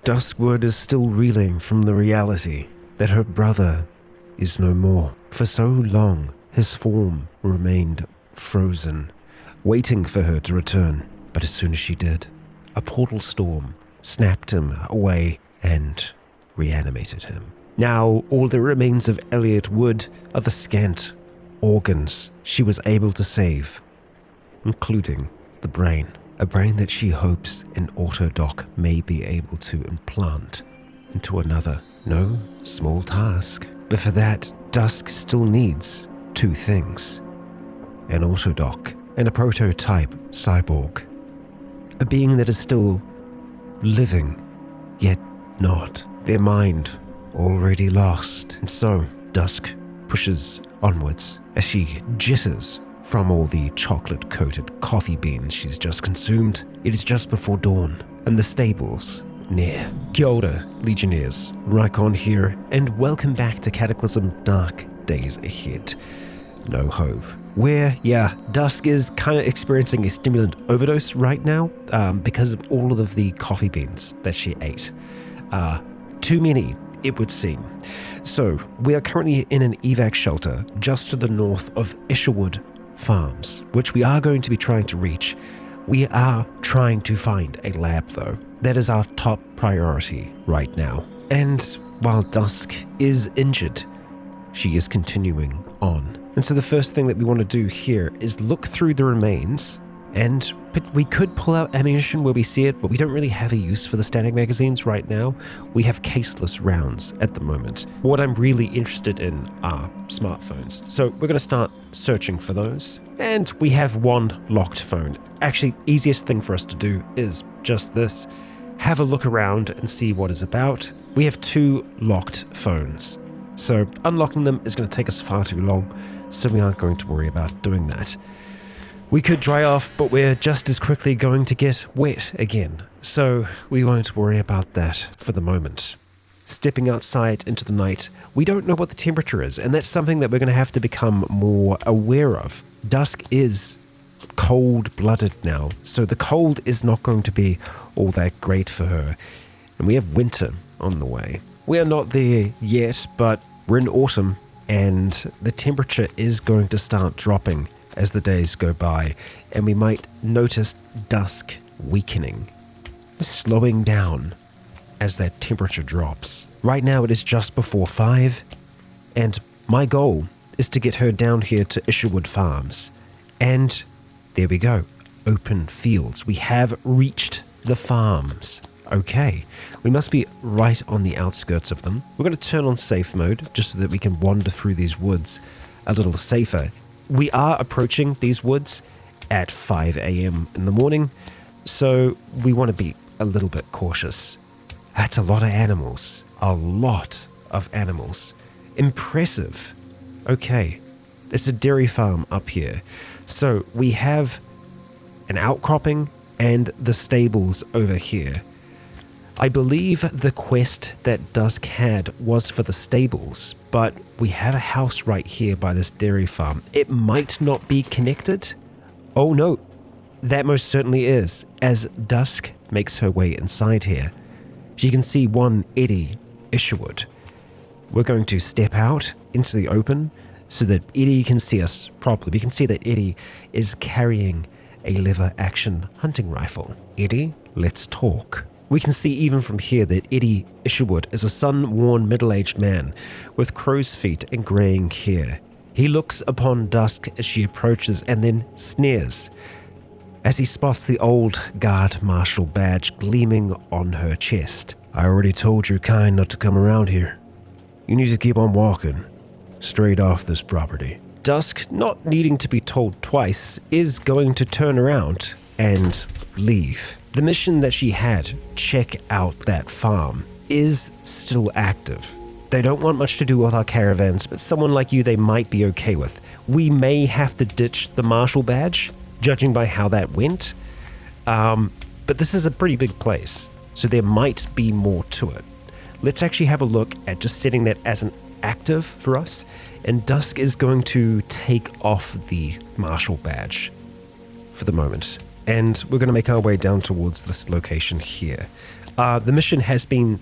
Duskwood is still reeling from the reality that her brother is no more. For so long, his form remained frozen, waiting for her to return. But as soon as she did, a portal storm snapped him away and reanimated him. Now, all that remains of Elliot Wood are the scant organs she was able to save, including the brain. A brain that she hopes an autodoc may be able to implant into another. No small task. But for that, Dusk still needs two things: an autodoc and a prototype cyborg. A being that is still living, yet not. Their mind already lost. And so, Dusk pushes onwards as she jitters from all the chocolate-coated coffee beans she's just consumed. It is just before dawn, and the stables near. Kia ora, Legionnaires. Rycon here, and welcome back to Cataclysm Dark Days Ahead. No hope. Where, Dusk is kind of experiencing a stimulant overdose right now because of all of the coffee beans that she ate. Too many, it would seem. So, we are currently in an evac shelter just to the north of Isherwood Farms, which we are going to be trying to reach. We are trying to find a lab, though. That is our top priority right now. And while Dusk is injured, she is continuing on. And so the first thing that we want to do here is look through the remains, but we could pull out ammunition where we see it, but we don't really have a use for the static magazines right now. We have caseless rounds at the moment. What I'm really interested in are smartphones. So we're going to start searching for those. And we have one locked phone. Actually, easiest thing for us to do is just this. Have a look around and see what is about. We have two locked phones. So unlocking them is going to take us far too long, so we aren't going to worry about doing that. We could dry off, but we're just as quickly going to get wet again, so we won't worry about that for the moment. Stepping outside into the night, we don't know what the temperature is, and that's something that we're going to have to become more aware of. Dusk is cold-blooded now, so the cold is not going to be all that great for her, and we have winter on the way. We are not there yet, but we're in autumn, and the temperature is going to start dropping as the days go by, and we might notice Dusk weakening, slowing down as that temperature drops. Right now it is just before 5, and my goal is to get her down here to Isherwood Farms. And there we go, open fields. We have reached the farms. Okay, we must be right on the outskirts of them. We're going to turn on safe mode just so that we can wander through these woods a little safer. We are approaching these woods at 5 a.m. in the morning, so we want to be a little bit cautious. That's a lot of animals. A lot of animals. Impressive. Okay, there's a dairy farm up here. So we have an outcropping and the stables over here. I believe the quest that Dusk had was for the stables, but we have a house right here by this dairy farm. It might not be connected. Oh no, that most certainly is. As Dusk makes her way inside here, she can see one Eddie Isherwood. We're going to step out into the open so that Eddie can see us properly. We can see that Eddie is carrying a lever-action hunting rifle. Eddie, let's talk. We can see even from here that Eddie Isherwood is a sun-worn middle-aged man with crow's feet and greying hair. He looks upon Dusk as she approaches and then sneers as he spots the old guard marshal badge gleaming on her chest. I already told your kind not to come around here. You need to keep on walking, straight off this property. Dusk, not needing to be told twice, is going to turn around and leave. The mission that she had, check out that farm, is still active. They don't want much to do with our caravans, but someone like you they might be okay with. We may have to ditch the marshal badge, judging by how that went. But this is a pretty big place, so there might be more to it. Let's actually have a look at just setting that as an active for us, and Dusk is going to take off the marshal badge for the moment. And we're going to make our way down towards this location here. The mission has been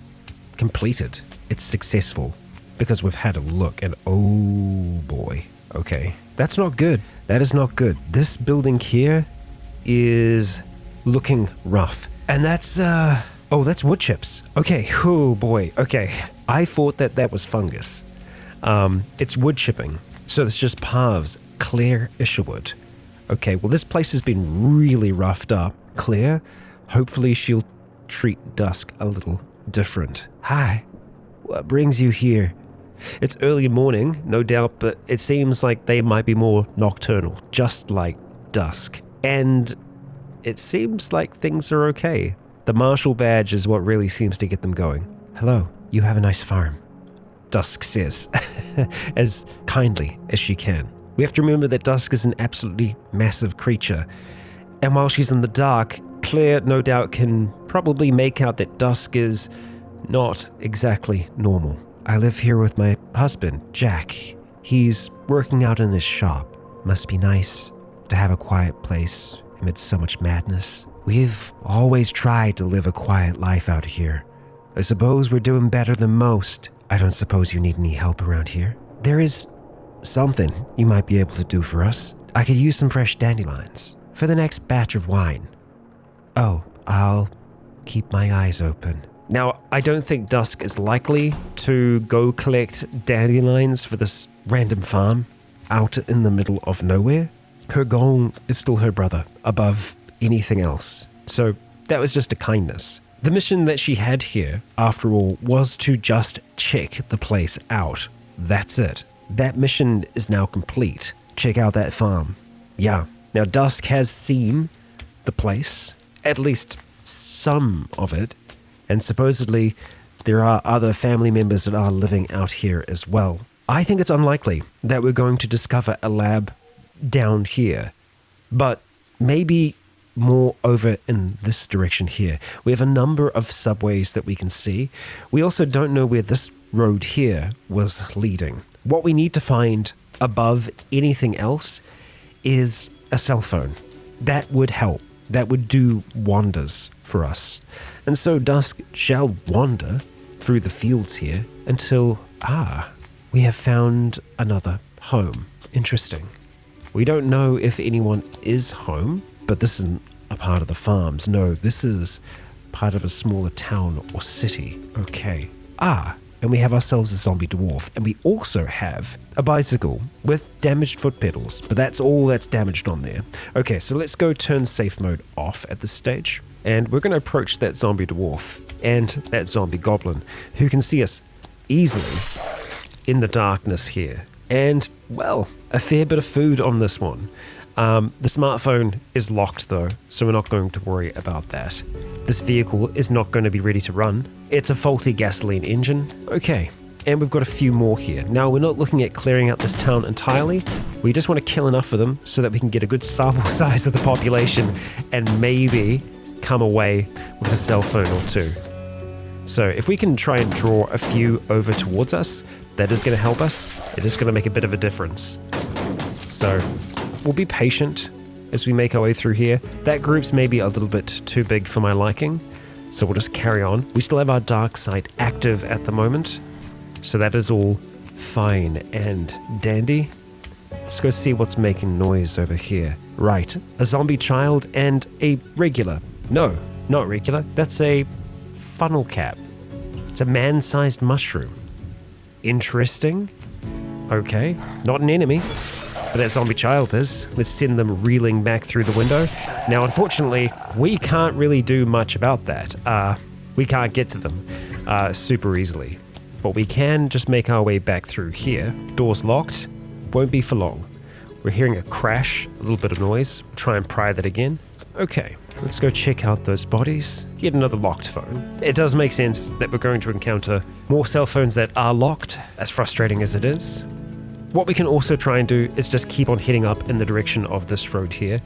completed. It's successful because we've had a look and oh boy. Okay, that's not good. That is not good. This building here is looking rough. And that's, that's wood chips. Okay, oh boy, okay. I thought that was fungus. It's wood chipping. So it's just paths, Claire Isherwood. Okay, well this place has been really roughed up. Claire, hopefully she'll treat Dusk a little different. Hi, what brings you here? It's early morning, no doubt, but it seems like they might be more nocturnal, just like Dusk. And it seems like things are okay. The marshal badge is what really seems to get them going. Hello, you have a nice farm, Dusk says, as kindly as she can. We have to remember that Dusk is an absolutely massive creature, and while she's in the dark, Claire no doubt can probably make out that Dusk is not exactly normal. I live here with my husband, Jack. He's working out in his shop. Must be nice to have a quiet place amidst so much madness. We've always tried to live a quiet life out here. I suppose we're doing better than most. I don't suppose you need any help around here. There is something you might be able to do for us. I could use some fresh dandelions for the next batch of wine. Oh, I'll keep my eyes open. Now, I don't think Dusk is likely to go collect dandelions for this random farm out in the middle of nowhere. Her goal is still her brother above anything else. So that was just a kindness. The mission that she had here, after all, was to just check the place out. That's it. That mission is now complete. Check out that farm. Yeah. Now, Dusk has seen the place, at least some of it, and supposedly there are other family members that are living out here as well. I think it's unlikely that we're going to discover a lab down here, but maybe more over in this direction here. We have a number of subways that we can see. We also don't know where this road here was leading. What we need to find above anything else is a cell phone. That would help. That would do wonders for us. And so Dusk shall wander through the fields here until, we have found another home. Interesting. We don't know if anyone is home, but this isn't a part of the farms. No, this is part of a smaller town or city. Okay. And we have ourselves a zombie dwarf, and we also have a bicycle with damaged foot pedals, but that's all that's damaged on there. Okay, so let's go turn safe mode off at this stage, and we're going to approach that zombie dwarf and that zombie goblin, who can see us easily in the darkness here. And, well, a fair bit of food on this one. The smartphone is locked though, so we're not going to worry about that. This vehicle is not going to be ready to run. It's a faulty gasoline engine. Okay, and we've got a few more here. Now, we're not looking at clearing out this town entirely. We just want to kill enough of them so that we can get a good sample size of the population and maybe come away with a cell phone or two. So if we can try and draw a few over towards us, that is going to help us. It is going to make a bit of a difference. So we'll be patient as we make our way through here. That group's maybe a little bit too big for my liking, so we'll just carry on. We still have our dark side active at the moment, so that is all fine and dandy. Let's go see what's making noise over here. Right, a zombie child and a regular. No, not regular. That's a funnel cap. It's a man-sized mushroom. Interesting. Okay, not an enemy. But that zombie child is. Let's send them reeling back through the window. Now, unfortunately, we can't really do much about that. We can't get to them super easily. But we can just make our way back through here. Door's locked. Won't be for long. We're hearing a crash, a little bit of noise. Try and pry that again. Okay, let's go check out those bodies. Yet another locked phone. It does make sense that we're going to encounter more cell phones that are locked, as frustrating as it is. What we can also try and do is just keep on heading up in the direction of this road here.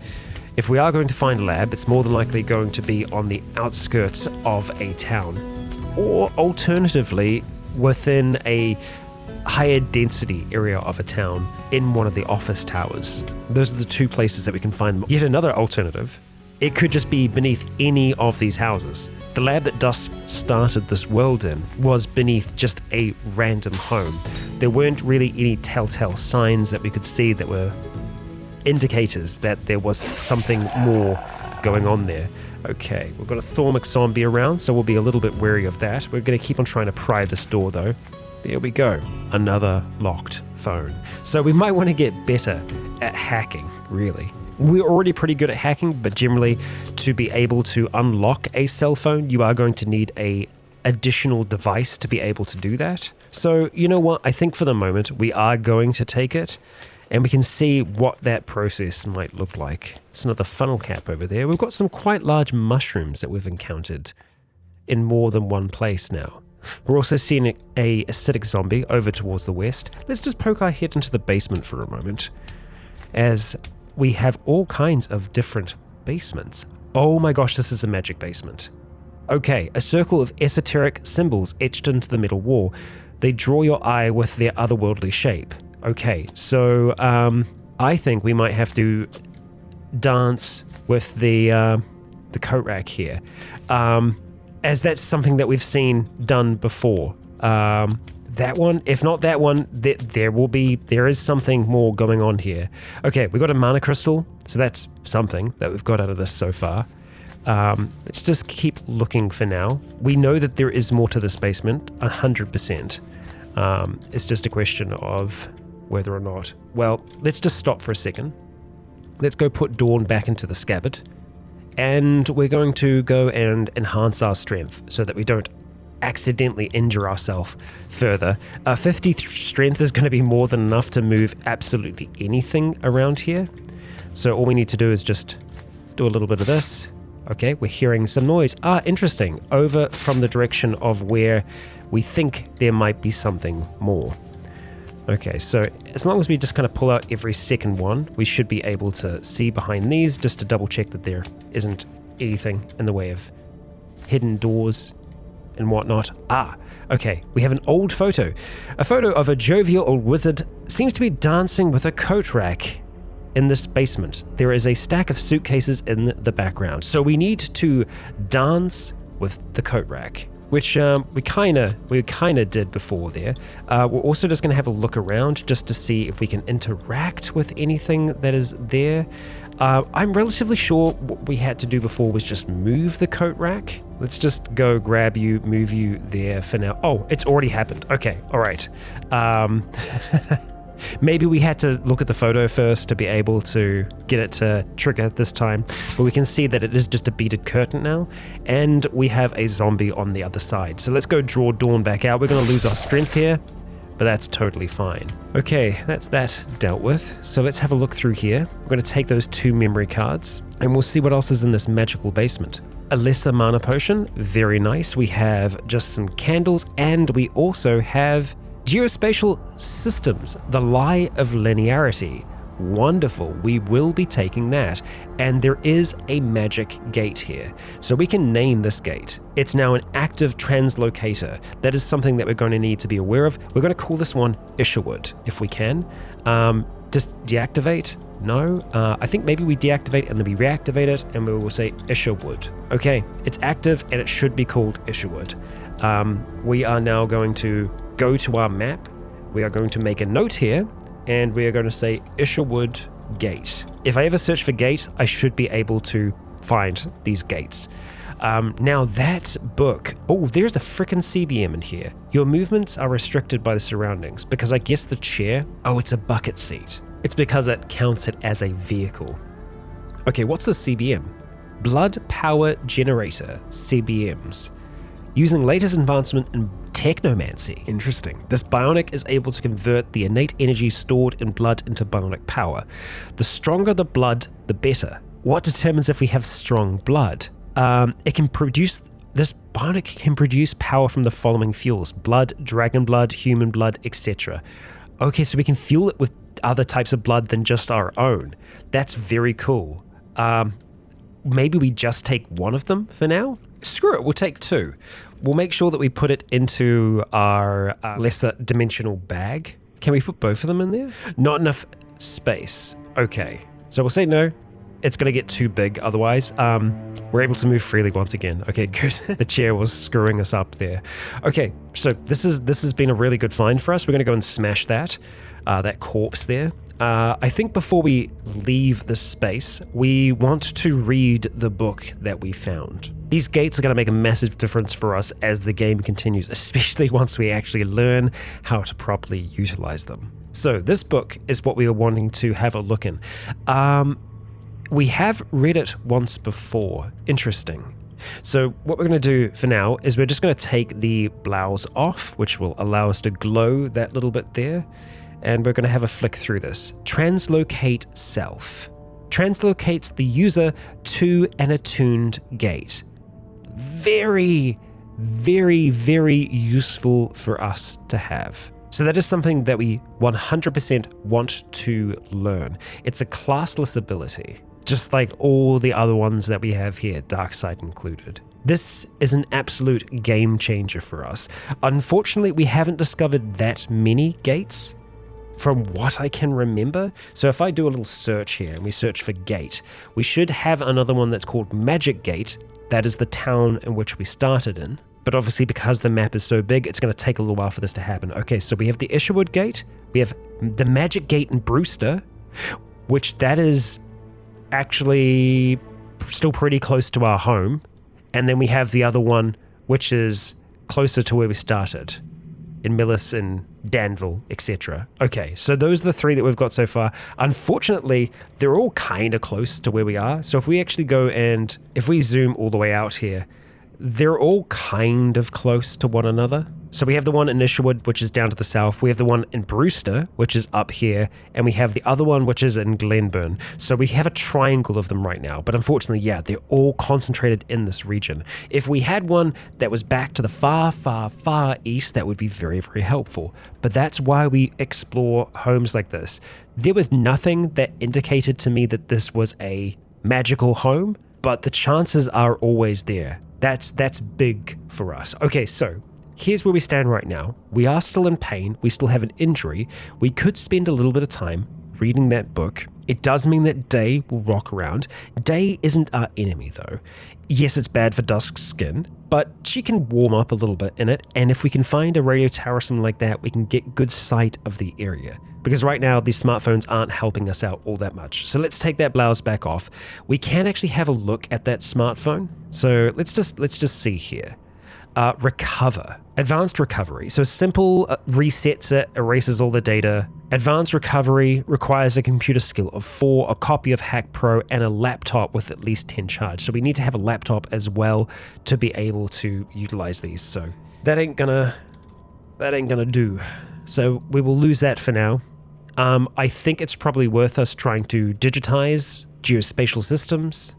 If we are going to find a lab, it's more than likely going to be on the outskirts of a town, or alternatively within a higher density area of a town in one of the office towers. Those are the two places that we can find them. Yet another alternative It could just be beneath any of these houses. The lab that Dusk started this world in was beneath just a random home. There weren't really any telltale signs that we could see that were indicators that there was something more going on there. Okay, we've got a Thormic zombie around, so we'll be a little bit wary of that. We're going to keep on trying to pry this door, though. There we go. Another locked phone. So we might want to get better at hacking, really. We're already pretty good at hacking, but generally, to be able to unlock a cell phone, you are going to need a additional device to be able to do that. So, you know what? I think for the moment, we are going to take it, and we can see what that process might look like. It's another funnel cap over there. We've got some quite large mushrooms that we've encountered in more than one place now. We're also seeing a acidic zombie over towards the west. Let's just poke our head into the basement for a moment, as we have all kinds of different basements. Oh my gosh, this is a magic basement. Okay, a circle of esoteric symbols etched into the middle wall. They draw your eye with their otherworldly shape. Okay, so I think we might have to dance with the coat rack here, as that's something that we've seen done before. That one, if not that one, there is something more going on here. Okay, we got a mana crystal, so that's something that we've got out of this so far. Let's just keep looking for now. We know that there is more to this basement, 100%. It's just a question of whether or not. Well, let's just stop for a second. Let's go put Dawn back into the scabbard, and we're going to go and enhance our strength so that we don't accidentally injure ourselves further. 50 strength is going to be more than enough to move absolutely anything around here. So all we need to do is just do a little bit of this. Okay, we're hearing some noise. Interesting. Over from the direction of where we think there might be something more. Okay, so as long as we just kind of pull out every second one, we should be able to see behind these just to double check that there isn't anything in the way of hidden doors and whatnot. Okay, we have an old photo. A photo of a jovial old wizard seems to be dancing with a coat rack in this basement. There is a stack of suitcases in the background. So we need to dance with the coat rack, which we kind of did before there. We're also just going to have a look around just to see if we can interact with anything that is there. I'm relatively sure what we had to do before was just move the coat rack. Let's just go grab you, move you there for now. Oh, it's already happened. Okay, all right. Maybe we had to look at the photo first to be able to get it to trigger this time, but we can see that it is just a beaded curtain now, and we have a zombie on the other side. So let's go draw Dawn back out. We're going to lose our strength here, but that's totally fine. Okay, that's that dealt with. So let's have a look through here. We're going to take those 2 memory cards, and we'll see what else is in this magical basement. A lesser mana potion, very nice. We have just some candles, and we also have geospatial systems, the lie of linearity. Wonderful, we will be taking that. And there is a magic gate here. So we can name this gate. It's now an active translocator. That is something that we're going to need to be aware of. We're going to call this one Isherwood, if we can. Just deactivate? No, I think maybe we deactivate and then we reactivate it and we will say Isherwood. Okay, it's active and it should be called Isherwood. We are now going to go to our map. We are going to make a note here and we are going to say Isherwood Gate. If I ever search for gate, I should be able to find these gates. Now that book, oh, there's a frickin' CBM in here. Your movements are restricted by the surroundings because I guess the chair, oh, it's a bucket seat. It's because it counts it as a vehicle. Okay, what's the CBM? Blood Power Generator, CBMs. Using latest advancement in technomancy. Interesting. This bionic is able to convert the innate energy stored in blood into bionic power. The stronger the blood, the better. What determines if we have strong blood? This bionic can produce power from the following fuels: blood, dragon blood, human blood, etc. Okay, so we can fuel it with other types of blood than just our own. That's very cool. Maybe we just take one of them for now? Screw it, we'll take 2. We'll make sure that we put it into our lesser dimensional bag. Can we put both of them in there? Not enough space. Okay, so we'll say no. it's going to get too big otherwise. We're able to move freely once again. Okay, good. The chair was screwing us up there. Okay, so this has been a really good find for us. We're going to go and smash that corpse there. I think before we leave this space, we want to read the book that we found. These gates are going to make a massive difference for us as the game continues, especially once we actually learn how to properly utilize them. So this book is what we were wanting to have a look in. We have read it once before. Interesting. So what we're going to do for now is we're just going to take the blouse off, which will allow us to glow that little bit there. And we're going to have a flick through this. Translocate self. Translocates the user to an attuned gate. Very, very, very useful for us to have. So that is something that we 100% want to learn. It's a classless ability, just like all the other ones that we have here, Darkside included. This is an absolute game changer for us. Unfortunately, we haven't discovered that many gates from what I can remember. So if I do a little search here and we search for gate, we should have another one that's called Magic Gate. That is the town in which we started in. But obviously because the map is so big, it's going to take a little while for this to happen. Okay, so we have the Isherwood Gate, we have the Magic Gate in Brewster, which that is actually still pretty close to our home. And then we have the other one, which is closer to where we started, in Millis and Danville, etc. Okay, so those are the three that we've got so far. Unfortunately, they're all kind of close to where we are. So if we actually go and if we zoom all the way out here, they're all kind of close to one another. So we have the one in Isherwood, which is down to the south. We have the one in Brewster, which is up here. And we have the other one, which is in Glenburn. So we have a triangle of them right now. But unfortunately, yeah, they're all concentrated in this region. If we had one that was back to the far, far, far east, that would be very, very helpful. But that's why we explore homes like this. There was nothing that indicated to me that this was a magical home, but the chances are always there. That's big for us. Okay, so here's where we stand right now. We are still in pain. We still have an injury. We could spend a little bit of time reading that book. It does mean that Day will rock around. Day isn't our enemy though. Yes, it's bad for Dusk's skin, but she can warm up a little bit in it. And if we can find a radio tower or something like that, we can get good sight of the area. Because right now, these smartphones aren't helping us out all that much. So let's take that blouse back off. We can actually have a look at that smartphone. So let's just see here. Recover. Advanced recovery. So simple resets it, erases all the data. Advanced recovery requires a computer skill of 4, a copy of Hack Pro, and a laptop with at least 10 charge. So we need to have a laptop as well to be able to utilize these. So that ain't gonna do. So we will lose that for now. I think it's probably worth us trying to digitize geospatial systems,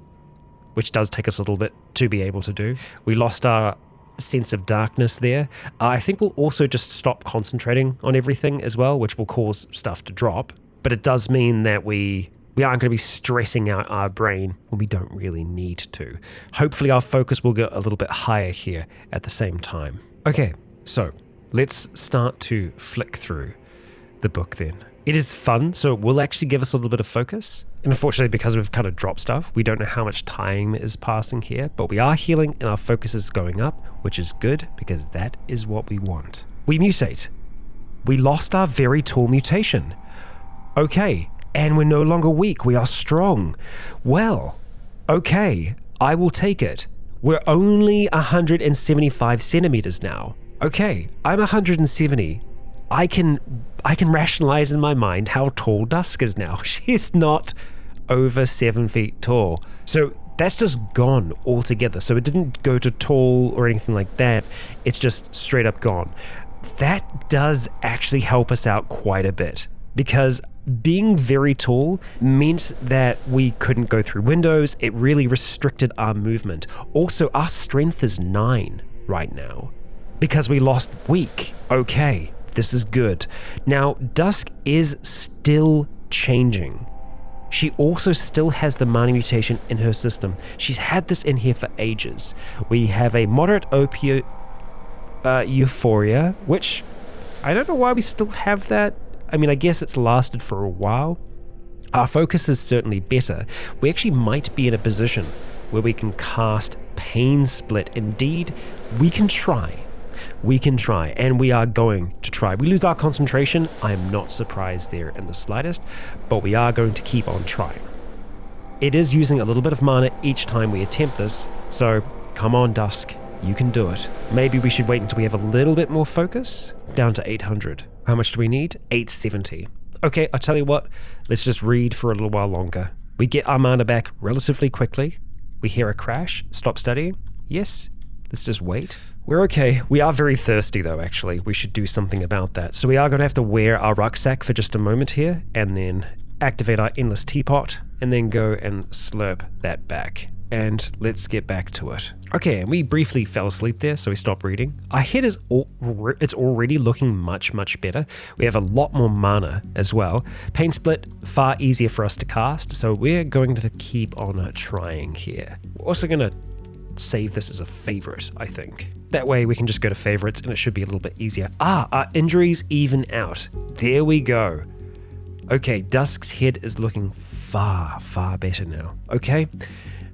which does take us a little bit to be able to do. We lost our sense of darkness there. I think we'll also just stop concentrating on everything as well, which will cause stuff to drop. But it does mean that we aren't going to be stressing out our brain when we don't really need to. Hopefully our focus will get a little bit higher here at the same time. Okay, so let's start to flick through the book then. It is fun, so it will actually give us a little bit of focus. And unfortunately, because we've kind of dropped stuff, we don't know how much time is passing here, but we are healing and our focus is going up, which is good because that is what we want. We mutate. We lost our very tall mutation. Okay, and we're no longer weak, we are strong. Well, okay, I will take it. We're only 175 centimeters now. Okay, I'm 170. I can rationalize in my mind how tall Dusk is now. She's not over 7 feet tall. So that's just gone altogether. So it didn't go to tall or anything like that. It's just straight up gone. That does actually help us out quite a bit because being very tall meant that we couldn't go through windows. It really restricted our movement. Also, our strength is 9 right now because we lost weak. Okay. This is good. Now, Dusk is still changing. She also still has the Mani mutation in her system. She's had this in here for ages. We have a moderate euphoria, which I don't know why we still have that. I mean, I guess it's lasted for a while. Our focus is certainly better. We actually might be in a position where we can cast Pain Split. Indeed, we can try. We can try, and we are going to try. We lose our concentration. I'm not surprised there in the slightest, but we are going to keep on trying. It is using a little bit of mana each time we attempt this, so come on, Dusk, you can do it. Maybe we should wait until we have a little bit more focus. Down to 800. How much do we need? 870. Okay, I'll tell you what, let's just read for a little while longer. We get our mana back relatively quickly. We hear a crash. Stop studying. Yes, let's just wait. We're okay. We are very thirsty though, actually. We should do something about that. So we are going to have to wear our rucksack for just a moment here, and then activate our endless teapot, and then go and slurp that back. And let's get back to it. Okay, and we briefly fell asleep there, so we stopped reading. Our head is it's already looking much, much better. We have a lot more mana as well. Pain Split, far easier for us to cast, so we're going to keep on trying here. We're also going to save this as a favorite, I think. That way we can just go to favorites and it should be a little bit easier. Our injuries even out. There we go. Okay, Dusk's head is looking far, far better now. Okay,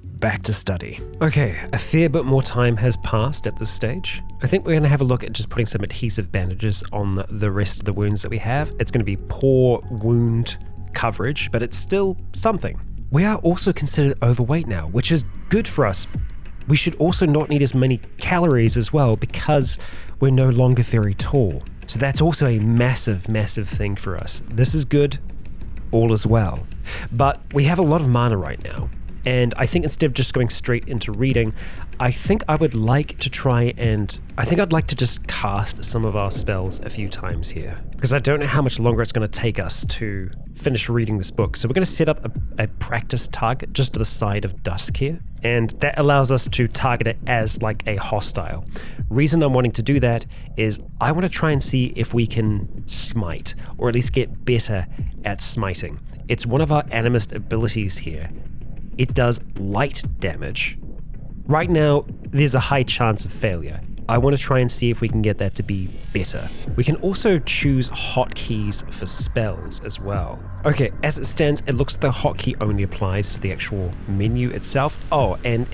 back to study. Okay, a fair bit more time has passed at this stage. I think we're going to have a look at just putting some adhesive bandages on the rest of the wounds that we have. It's going to be poor wound coverage, but it's still something. We are also considered overweight now, which is good for us. We should also not need as many calories as well because we're no longer very tall. So that's also a massive, massive thing for us. This is good, all is well. But we have a lot of mana right now. And I think instead of just going straight into reading, I think I'd like to just cast some of our spells a few times here. Because I don't know how much longer it's going to take us to finish reading this book. So we're going to set up a practice target just to the side of Dusk here. And that allows us to target it as like a hostile. Reason I'm wanting to do that is I want to try and see if we can smite, or at least get better at smiting. It's one of our animist abilities here. It does light damage. Right now, there's a high chance of failure. I want to try and see if we can get that to be better. We can also choose hotkeys for spells as well. Okay, as it stands, it looks like the hotkey only applies to the actual menu itself. Oh, and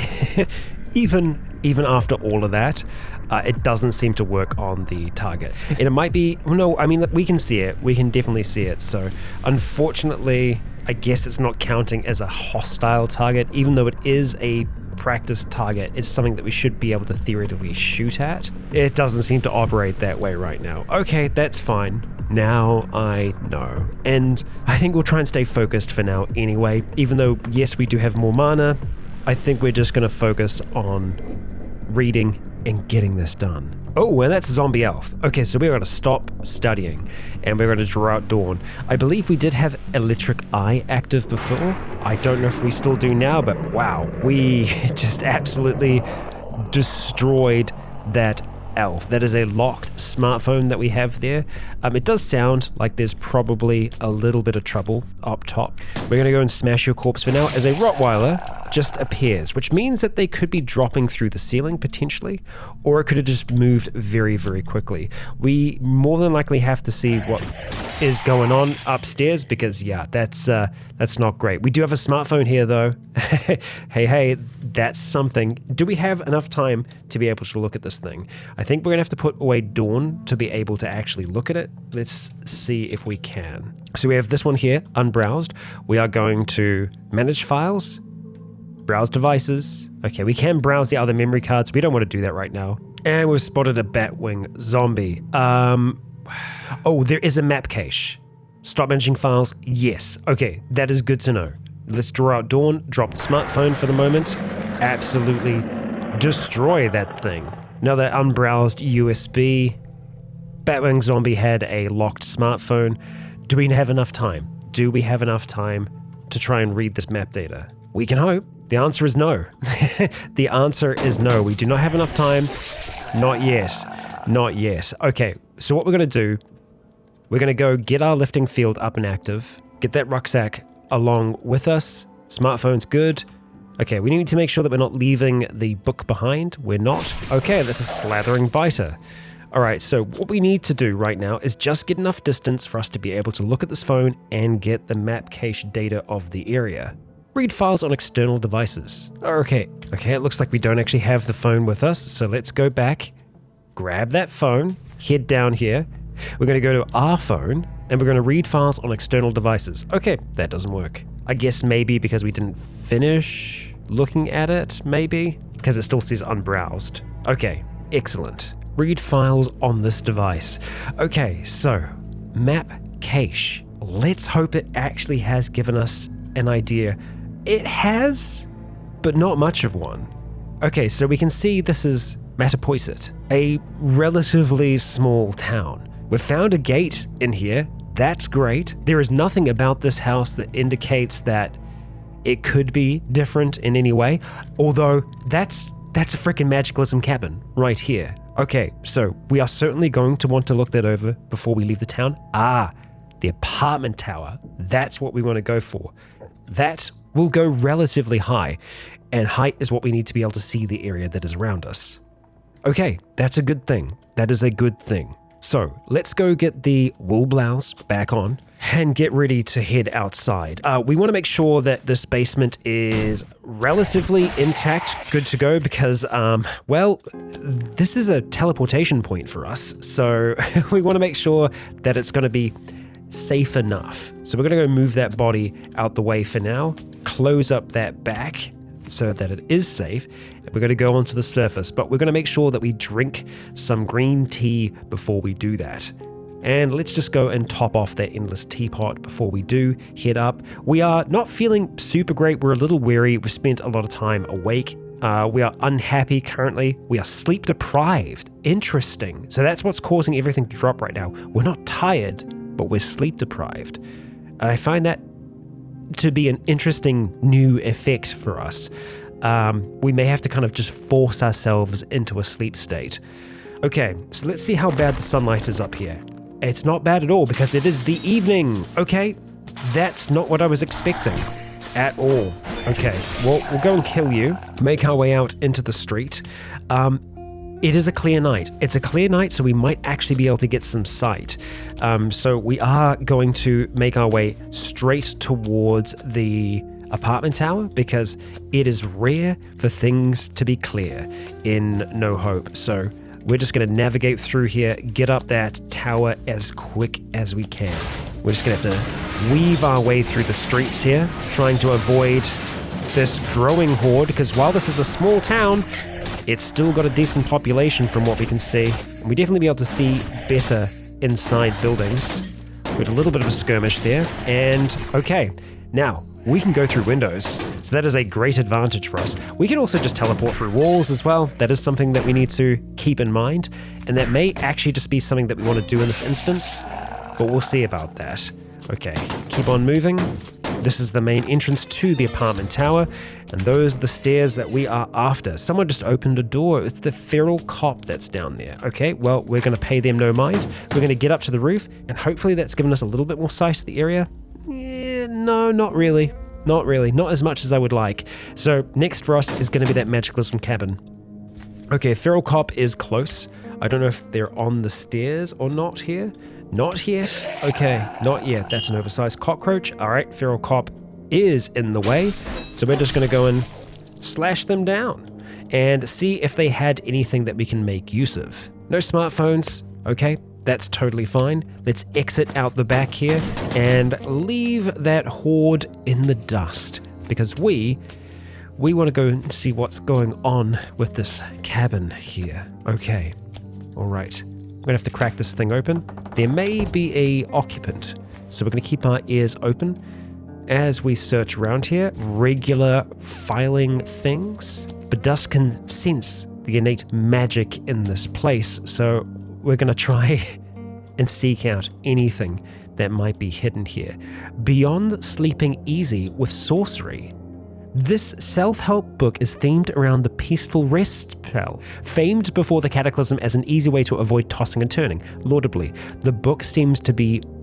even after all of that, it doesn't seem to work on the target. And it might be, no, I mean, we can see it. We can definitely see it. So unfortunately, I guess it's not counting as a hostile target, even though it is a practice target. It's something that we should be able to theoretically shoot at. It doesn't seem to operate that way right now. Okay, that's fine. Now I know. And I think we'll try and stay focused for now anyway. Even though, yes, we do have more mana, I think we're just going to focus on reading and getting this done. Oh, and that's a zombie elf. Okay, so we're going to stop studying and we're going to draw out Dawn. I believe we did have Electric Eye active before. I don't know if we still do now, but wow, we just absolutely destroyed that elf. That is a locked smartphone that we have there. It does sound like there's probably a little bit of trouble up top. We're going to go and smash your corpse for now as a Rottweiler just appears, which means that they could be dropping through the ceiling potentially, or it could have just moved very, very quickly. We more than likely have to see what is going on upstairs because yeah, that's not great. We do have a smartphone here though. hey, that's something. Do we have enough time to be able to look at this thing? I think we're gonna have to put away Dawn to be able to actually look at it. Let's see if we can. So we have this one here, unbrowsed. We are going to manage files, browse devices. Okay, we can browse the other memory cards. We don't want to do that right now. And we've spotted a Batwing zombie. Oh, there is a map cache. Stop managing files. Yes. Okay, that is good to know. Let's draw out Dawn, drop the smartphone for the moment. Absolutely destroy that thing. Another unbrowsed USB. Batwing zombie had a locked smartphone. Do we have enough time? Do we have enough time to try and read this map data? We can hope. The answer is no. The answer is no. We do not have enough time. Not yet. Not yet. Okay, so what we're going to do, we're going to go get our lifting field up and active, get that rucksack along with us. Smartphone's good. Okay, we need to make sure that we're not leaving the book behind. We're not. Okay, that's a slathering biter. All right, so what we need to do right now is just get enough distance for us to be able to look at this phone and get the map cache data of the area. Read files on external devices. Okay, it looks like we don't actually have the phone with us, so let's go back, grab that phone, head down here. We're going to go to our phone, and we're going to read files on external devices. Okay, that doesn't work. I guess maybe because we didn't finish looking at it, maybe? Because it still says unbrowsed. Okay, excellent. Read files on this device. Okay, so map cache. Let's hope it actually has given us an idea. It has, but not much of one. Okay, so we can see this is Matapoiset, a relatively small town. We've found a gate in here. That's great. There is nothing about this house that indicates that it could be different in any way, although that's a freaking Magicalism cabin right here. Okay, so we are certainly going to want to look that over before we leave the town. The apartment tower. That's what we want to go for. That will go relatively high, and height is what we need to be able to see the area that is around us. Okay, that's a good thing. That is a good thing. So let's go get the wool blouse back on and get ready to head outside. We want to make sure that this basement is relatively intact, good to go, because, this is a teleportation point for us. So we want to make sure that it's going to be safe enough. So we're going to go move that body out the way for now, close up that back so that it is safe. We're going to go onto the surface, but we're going to make sure that we drink some green tea before we do that. And let's just go and top off that endless teapot before we do head up. We are not feeling super great. We're a little weary. We've spent a lot of time awake. We are unhappy currently. We are sleep deprived. Interesting. So that's what's causing everything to drop right now. We're not tired, but we're sleep deprived. And I find that to be an interesting new effect for us. We may have to kind of just force ourselves into a sleep state. Okay, so let's see how bad the sunlight is up here. It's not bad at all because it is the evening. Okay, that's not what I was expecting at all. Okay, well, we'll go and kill you, make our way out into the street. It is a clear night. It's a clear night, so we might actually be able to get some sight. So we are going to make our way straight towards the apartment tower because it is rare for things to be clear in No Hope. So we're just going to navigate through here, get up that tower as quick as we can. We're just going to have to weave our way through the streets here, trying to avoid this growing horde, because while this is a small town, it's still got a decent population from what we can see. And we definitely be able to see better inside buildings. We had a little bit of a skirmish there. And okay, now we can go through windows. So that is a great advantage for us. We can also just teleport through walls as well. That is something that we need to keep in mind. And that may actually just be something that we want to do in this instance, but we'll see about that. Okay, keep on moving. This is the main entrance to the apartment tower, and those are the stairs that we are after. Someone just opened a door. It's the feral cop that's down there. Okay, well, we're going to pay them no mind. We're going to get up to the roof, and hopefully that's given us a little bit more sight of the area. No, not really. Not really. Not as much as I would like. So next for us is going to be that Magicalism cabin. Okay, feral cop is close. I don't know if they're on the stairs or not here. Not yet. Okay, not yet. That's an oversized cockroach. All right, feral cop is in the way. So we're just going to go and slash them down and see if they had anything that we can make use of. No smartphones. Okay, that's totally fine. Let's exit out the back here and leave that horde in the dust because we want to go and see what's going on with this cabin here. Okay, all right. We're going to have to crack this thing open. There may be a occupant, so we're going to keep our ears open as we search around here. Regular filing things, but Dusk can sense the innate magic in this place, so we're going to try and seek out anything that might be hidden here. Beyond sleeping easy with sorcery, this self-help book is themed around the peaceful rest spell, famed before the Cataclysm as an easy way to avoid tossing and turning. Laudably, the book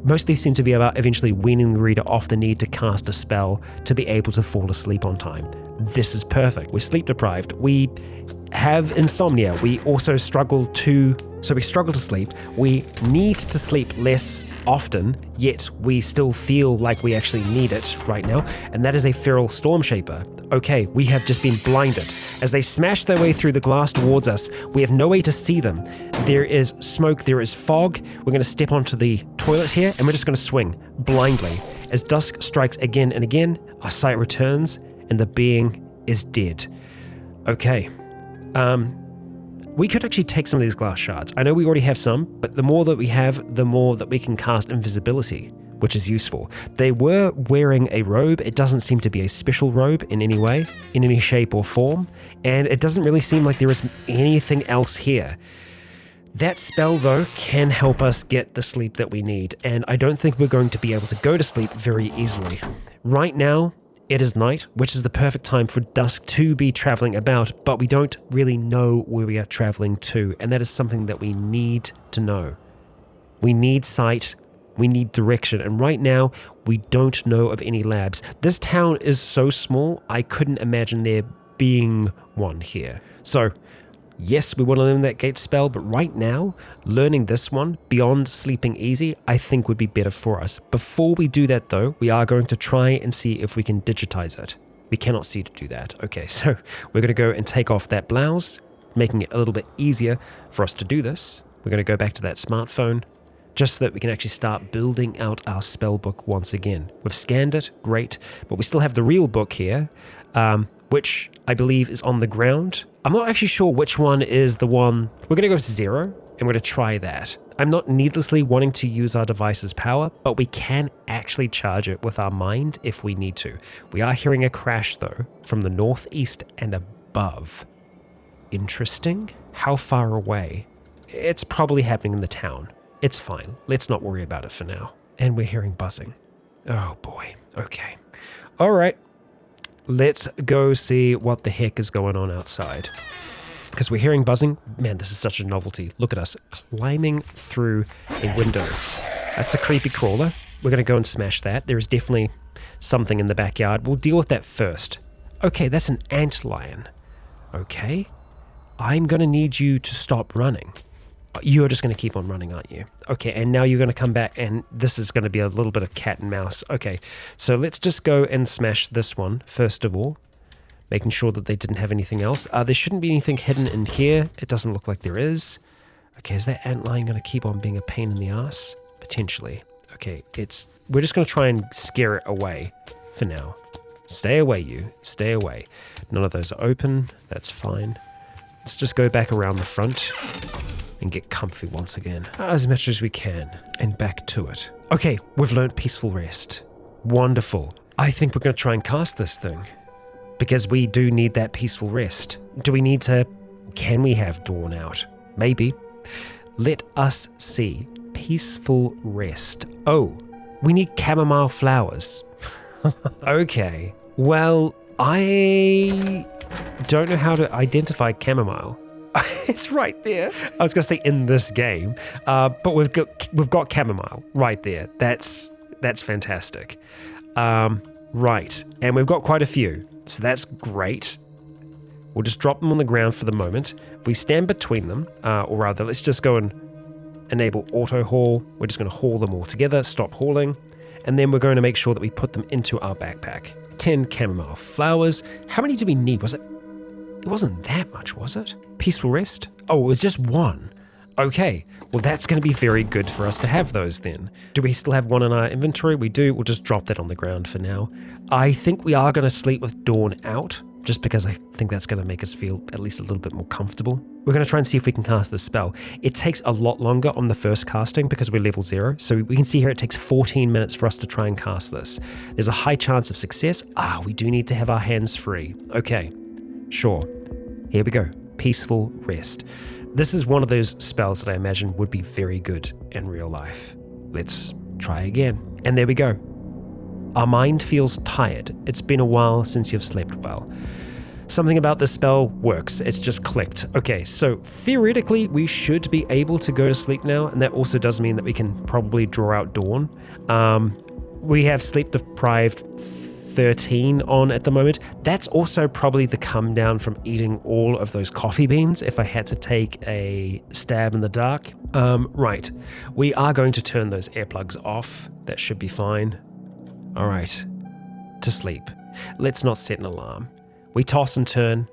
mostly seems to be about eventually weaning the reader off the need to cast a spell to be able to fall asleep on time. This is perfect. We're sleep deprived. We have insomnia. We also struggle to So we struggle to sleep. We need to sleep less often, yet we still feel like we actually need it right now. And that is a feral storm shaper. Okay, we have just been blinded. As they smash their way through the glass towards us, we have no way to see them. There is smoke, there is fog. We're going to step onto the toilet here and we're just going to swing blindly. As dusk strikes again and again, our sight returns and the being is dead. Okay. We could actually take some of these glass shards. I know we already have some, but the more that we have, the more that we can cast invisibility, which is useful. They were wearing a robe. It doesn't seem to be a special robe in any way, in any shape or form, and it doesn't really seem like there is anything else here. That spell, though, can help us get the sleep that we need, and I don't think we're going to be able to go to sleep very easily. Right now, it is night, which is the perfect time for Dusk to be traveling about, but we don't really know where we are traveling to, and that is something that we need to know. We need sight, we need direction, and right now, we don't know of any labs. This town is so small, I couldn't imagine there being one here. So, yes, we want to learn that gate spell, but right now, learning this one, beyond sleeping easy, I think would be better for us. Before we do that though, we are going to try and see if we can digitize it. We cannot see to do that. Okay, so we're going to go and take off that blouse, making it a little bit easier for us to do this. We're going to go back to that smartphone, just so that we can actually start building out our spell book once again. We've scanned it, great, but we still have the real book here, which I believe is on the ground. I'm not actually sure which one is the one. We're going to go to 0 and we're going to try that. I'm not needlessly wanting to use our device's power, but we can actually charge it with our mind if we need to. We are hearing a crash though from the northeast and above. Interesting. How far away? It's probably happening in the town. It's fine. Let's not worry about it for now. And we're hearing buzzing. Oh boy. Okay. All right. Let's go see what the heck is going on outside. Because we're hearing buzzing. Man, this is such a novelty. Look at us climbing through a window. That's a creepy crawler. We're going to go and smash that. There is definitely something in the backyard. We'll deal with that first. Okay, that's an antlion. Okay. I'm going to need you to stop running. You're just going to keep on running, aren't you? Okay, and now you're going to come back, and this is going to be a little bit of cat and mouse. Okay, so let's just go and smash this one, first of all, making sure that they didn't have anything else. There shouldn't be anything hidden in here. It doesn't look like there is. Okay, is that antlion going to keep on being a pain in the ass? Potentially. Okay, we're just going to try and scare it away for now. Stay away, you. Stay away. None of those are open. That's fine. Let's just go back around the front and get comfy once again, as much as we can, and back to it. Okay, we've learned Peaceful Rest. Wonderful. I think we're going to try and cast this thing, because we do need that peaceful rest. Do we need to... Can we have Dawn out? Maybe. Let us see. Peaceful Rest. Oh, we need chamomile flowers. Okay, well, I don't know how to identify chamomile. It's right there. I was going to say in this game, but we've got chamomile right there. That's fantastic. Right, and we've got quite a few, so that's great. We'll just drop them on the ground for the moment. If we stand between them, or rather, let's just go and enable auto haul. We're just going to haul them all together, stop hauling, and then we're going to make sure that we put them into our backpack. 10 chamomile flowers. How many do we need? It wasn't that much, was it? Peaceful Rest? Oh, it was just one. Okay, well that's going to be very good for us to have those then. Do we still have one in our inventory? We do. We'll just drop that on the ground for now. I think we are going to sleep with Dawn out, just because I think that's going to make us feel at least a little bit more comfortable. We're going to try and see if we can cast this spell. It takes a lot longer on the first casting because we're level 0. So we can see here it takes 14 minutes for us to try and cast this. There's a high chance of success. We do need to have our hands free. Okay, sure. Here we go. Peaceful Rest. This is one of those spells that I imagine would be very good in real life. Let's try again. And there we go. Our mind feels tired. It's been a while since you've slept well. Something about this spell works. It's just clicked. Okay, so theoretically, we should be able to go to sleep now, and that also does mean that we can probably draw out Dawn. We have sleep deprived 13 on at the moment. That's also probably the come down from eating all of those coffee beans if I had to take a stab in the dark. Right. We are going to turn those earplugs off. That should be fine. All right. To sleep. Let's not set an alarm. We toss and turn,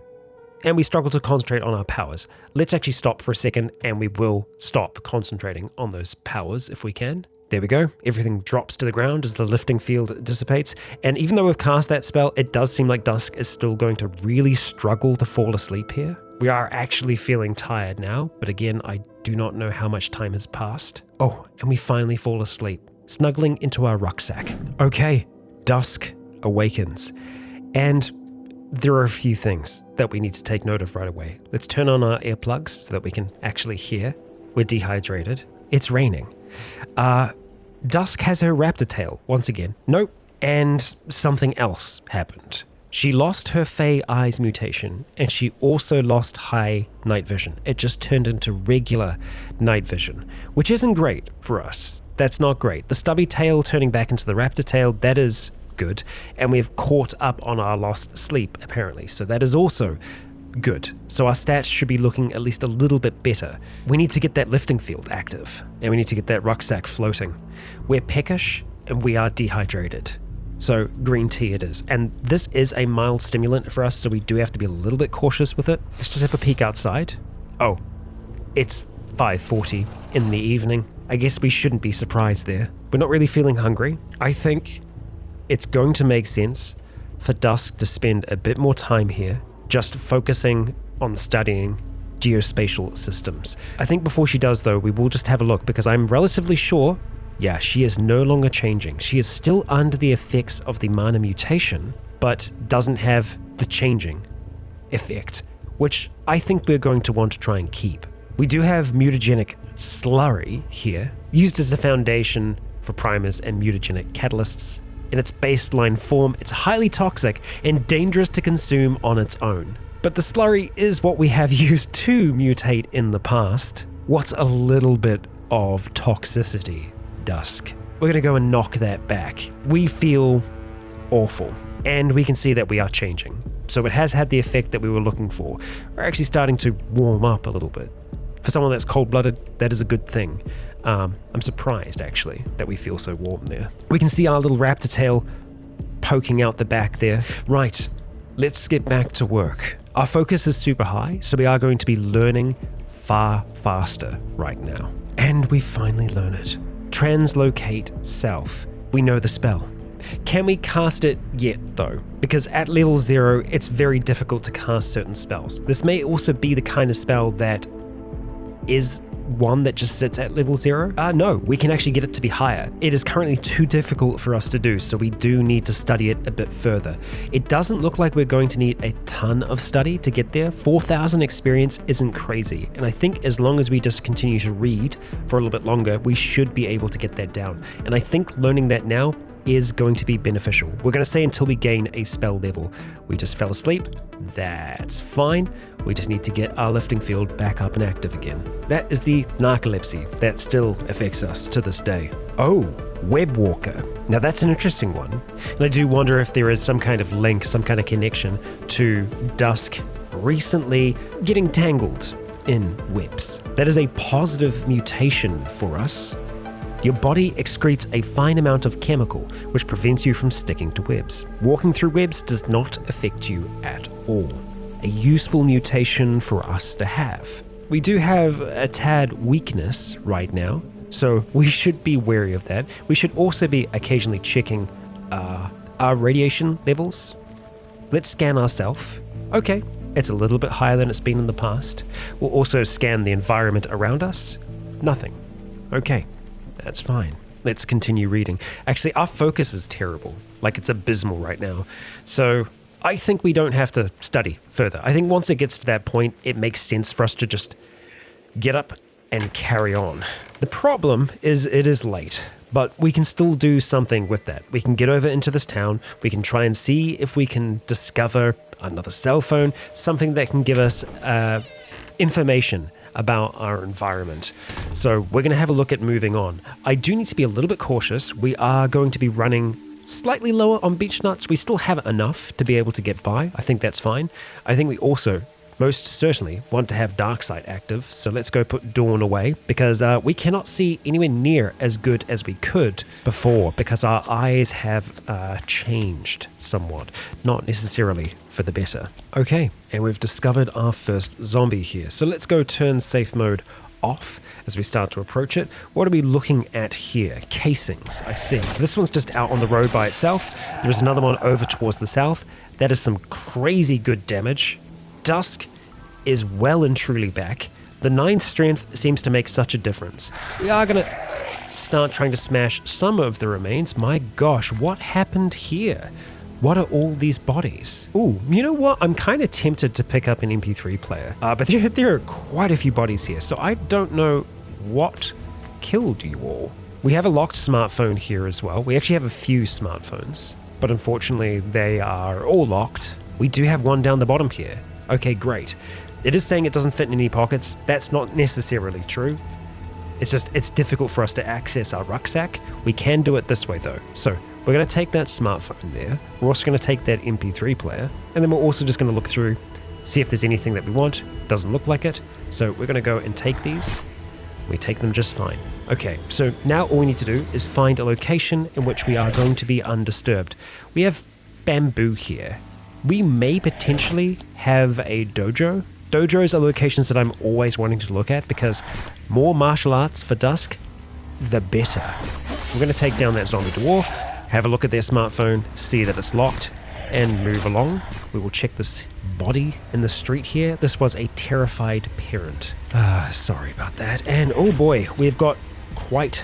and we struggle to concentrate on our powers. Let's actually stop for a second, and we will stop concentrating on those powers if we can. There we go. Everything drops to the ground as the lifting field dissipates. And even though we've cast that spell, it does seem like Dusk is still going to really struggle to fall asleep here. We are actually feeling tired now, but again, I do not know how much time has passed. Oh, and we finally fall asleep, snuggling into our rucksack. Okay, Dusk awakens. And there are a few things that we need to take note of right away. Let's turn on our earplugs so that we can actually hear. We're dehydrated. It's raining. Dusk has her raptor tail once again. Nope. And something else happened. She lost her Fey Eyes mutation, and she also lost high night vision. It just turned into regular night vision, which isn't great for us. That's not great. The stubby tail turning back into the raptor tail, that is good. And we've caught up on our lost sleep, apparently. So that is also good. So our stats should be looking at least a little bit better. We need to get that lifting field active, and we need to get that rucksack floating. We're peckish, and we are dehydrated. So green tea it is. And this is a mild stimulant for us, so we do have to be a little bit cautious with it. Let's just have a peek outside. Oh, it's 5:40 in the evening. I guess we shouldn't be surprised there. We're not really feeling hungry. I think it's going to make sense for Dusk to spend a bit more time here, just focusing on studying geospatial systems. I think before she does, though, we will just have a look, because I'm relatively sure, yeah, she is no longer changing. She is still under the effects of the mana mutation, but doesn't have the changing effect, which I think we're going to want to try and keep. We do have mutagenic slurry here, used as a foundation for primers and mutagenic catalysts. In its baseline form, it's highly toxic and dangerous to consume on its own. But the slurry is what we have used to mutate in the past. What's a little bit of toxicity, Dusk? We're gonna go and knock that back. We feel awful, and we can see that we are changing. So it has had the effect that we were looking for. We're actually starting to warm up a little bit. For someone that's cold-blooded, that is a good thing. I'm surprised, actually, that we feel so warm there. We can see our little raptor tail poking out the back there. Right, let's get back to work. Our focus is super high, so we are going to be learning far faster right now. And we finally learn it. Translocate self. We know the spell. Can we cast it yet, though? Because at level 0, it's very difficult to cast certain spells. This may also be the kind of spell that is one that just sits at level 0? No, we can actually get it to be higher. It is currently too difficult for us to do, so we do need to study it a bit further. It doesn't look like we're going to need a ton of study to get there. 4,000 experience isn't crazy, and I think as long as we just continue to read for a little bit longer, we should be able to get that down. And I think learning that now is going to be beneficial. We're going to say until we gain a spell level. We just fell asleep. That's fine. We just need to get our lifting field back up and active again. That is the narcolepsy that still affects us to this day. Oh, Webwalker. Now that's an interesting one. And I do wonder if there is some kind of link, some kind of connection to Dusk recently getting tangled in webs. That is a positive mutation for us. Your body excretes a fine amount of chemical which prevents you from sticking to webs. Walking through webs does not affect you at all. A useful mutation for us to have. We do have a tad weakness right now, so we should be wary of that. We should also be occasionally checking our radiation levels. Let's scan ourselves. Okay, it's a little bit higher than it's been in the past. We'll also scan the environment around us. Nothing. Okay. That's fine. Let's continue reading. Actually, our focus is terrible. Like, it's abysmal right now. So I think we don't have to study further. I think once it gets to that point, it makes sense for us to just get up and carry on. The problem is it is late, but we can still do something with that. We can get over into this town. We can try and see if we can discover another cell phone, something that can give us information about our environment. So we're going to have a look at moving on. I do need to be a little bit cautious. We are going to be running slightly lower on beech nuts. We still have enough to be able to get by. I think that's fine. I think we also most certainly want to have Darksight active, so let's go put Dawn away, because we cannot see anywhere near as good as we could before, because our eyes have changed somewhat, not necessarily for the better. Okay, and we've discovered our first zombie here, so let's go turn safe mode off as we start to approach it. What are we looking at here? Casings, I see. So this one's just out on the road by itself. There's another one over towards the south. That is some crazy good damage. Dusk is well and truly back. The 9 strength seems to make such a difference. We are going to start trying to smash some of the remains. My gosh, what happened here? What are all these bodies? Ooh, you know what? I'm kind of tempted to pick up an MP3 player, but there are quite a few bodies here, so I don't know what killed you all. We have a locked smartphone here as well. We actually have a few smartphones, but unfortunately they are all locked. We do have one down the bottom here. Okay, great. It is saying it doesn't fit in any pockets. That's not necessarily true. It's just, it's difficult for us to access our rucksack. We can do it this way though. So we're going to take that smartphone there. We're also going to take that MP3 player. And then we're also just going to look through, see if there's anything that we want. Doesn't look like it. So we're going to go and take these. We take them just fine. Okay, so now all we need to do is find a location in which we are going to be undisturbed. We have bamboo here. We may potentially have a dojo. Dojos are locations that I'm always wanting to look at because more martial arts for Dusk, the better. We're going to take down that zombie dwarf, have a look at their smartphone, see that it's locked, and move along. We will check this body in the street here. This was a terrified parent. Sorry about that. And oh boy, we've got quite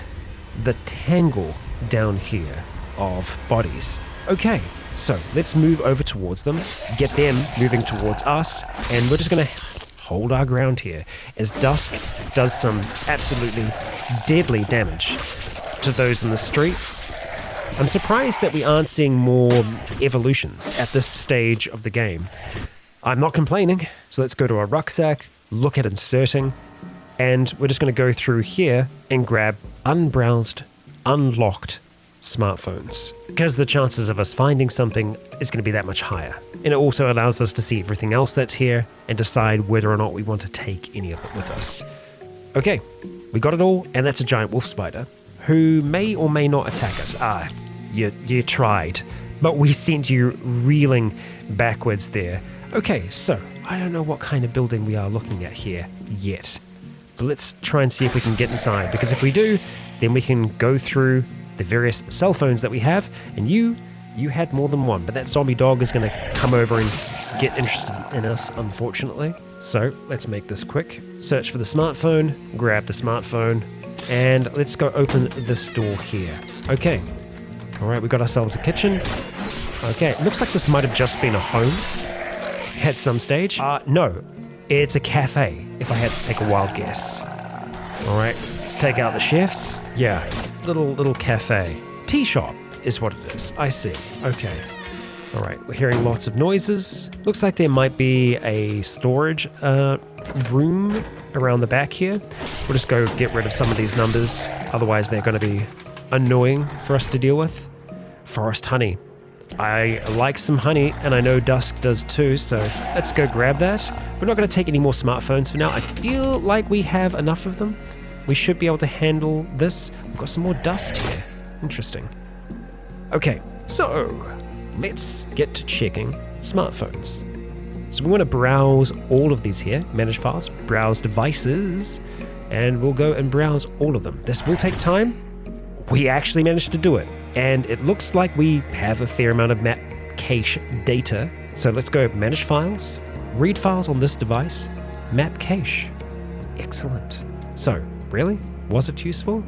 the tangle down here of bodies. Okay. So let's move over towards them, get them moving towards us, and we're just going to hold our ground here as Dusk does some absolutely deadly damage to those in the street. I'm surprised that we aren't seeing more evolutions at this stage of the game. I'm not complaining, so let's go to our rucksack, look at inserting, and we're just going to go through here and grab unbrowsed, unlocked smartphones, because the chances of us finding something is going to be that much higher. And it also allows us to see everything else that's here and decide whether or not we want to take any of it with us. Okay, we got it all, and that's a giant wolf spider who may or may not attack us. You tried, but we sent you reeling backwards there. Okay, so I don't know what kind of building we are looking at here yet, but let's try and see if we can get inside, because if we do, then we can go through the various cell phones that we have, and you had more than one, but that zombie dog is going to come over and get interested in us, unfortunately. So let's make this quick. Search for the smartphone, grab the smartphone, and let's go open this door here. Okay, all right, we got ourselves a kitchen. Okay, it looks like this might have just been a home at some stage. No, it's a cafe, if I had to take a wild guess. All right, let's take out the chefs. Yeah, little cafe. Tea shop is what it is. I see. Okay. All right, we're hearing lots of noises. Looks like there might be a storage room around the back here. We'll just go get rid of some of these numbers. Otherwise, they're going to be annoying for us to deal with. Forest honey. I like some honey, and I know Dusk does too, so let's go grab that. We're not going to take any more smartphones for now. I feel like we have enough of them. We should be able to handle this. We've got some more dust here. Interesting. Okay, so let's get to checking smartphones. So we want to browse all of these here. Manage files, browse devices, and we'll go and browse all of them. This will take time. We actually managed to do it. And it looks like we have a fair amount of map cache data. So let's go manage files, read files on this device, map cache. Excellent. So, really? Was it useful?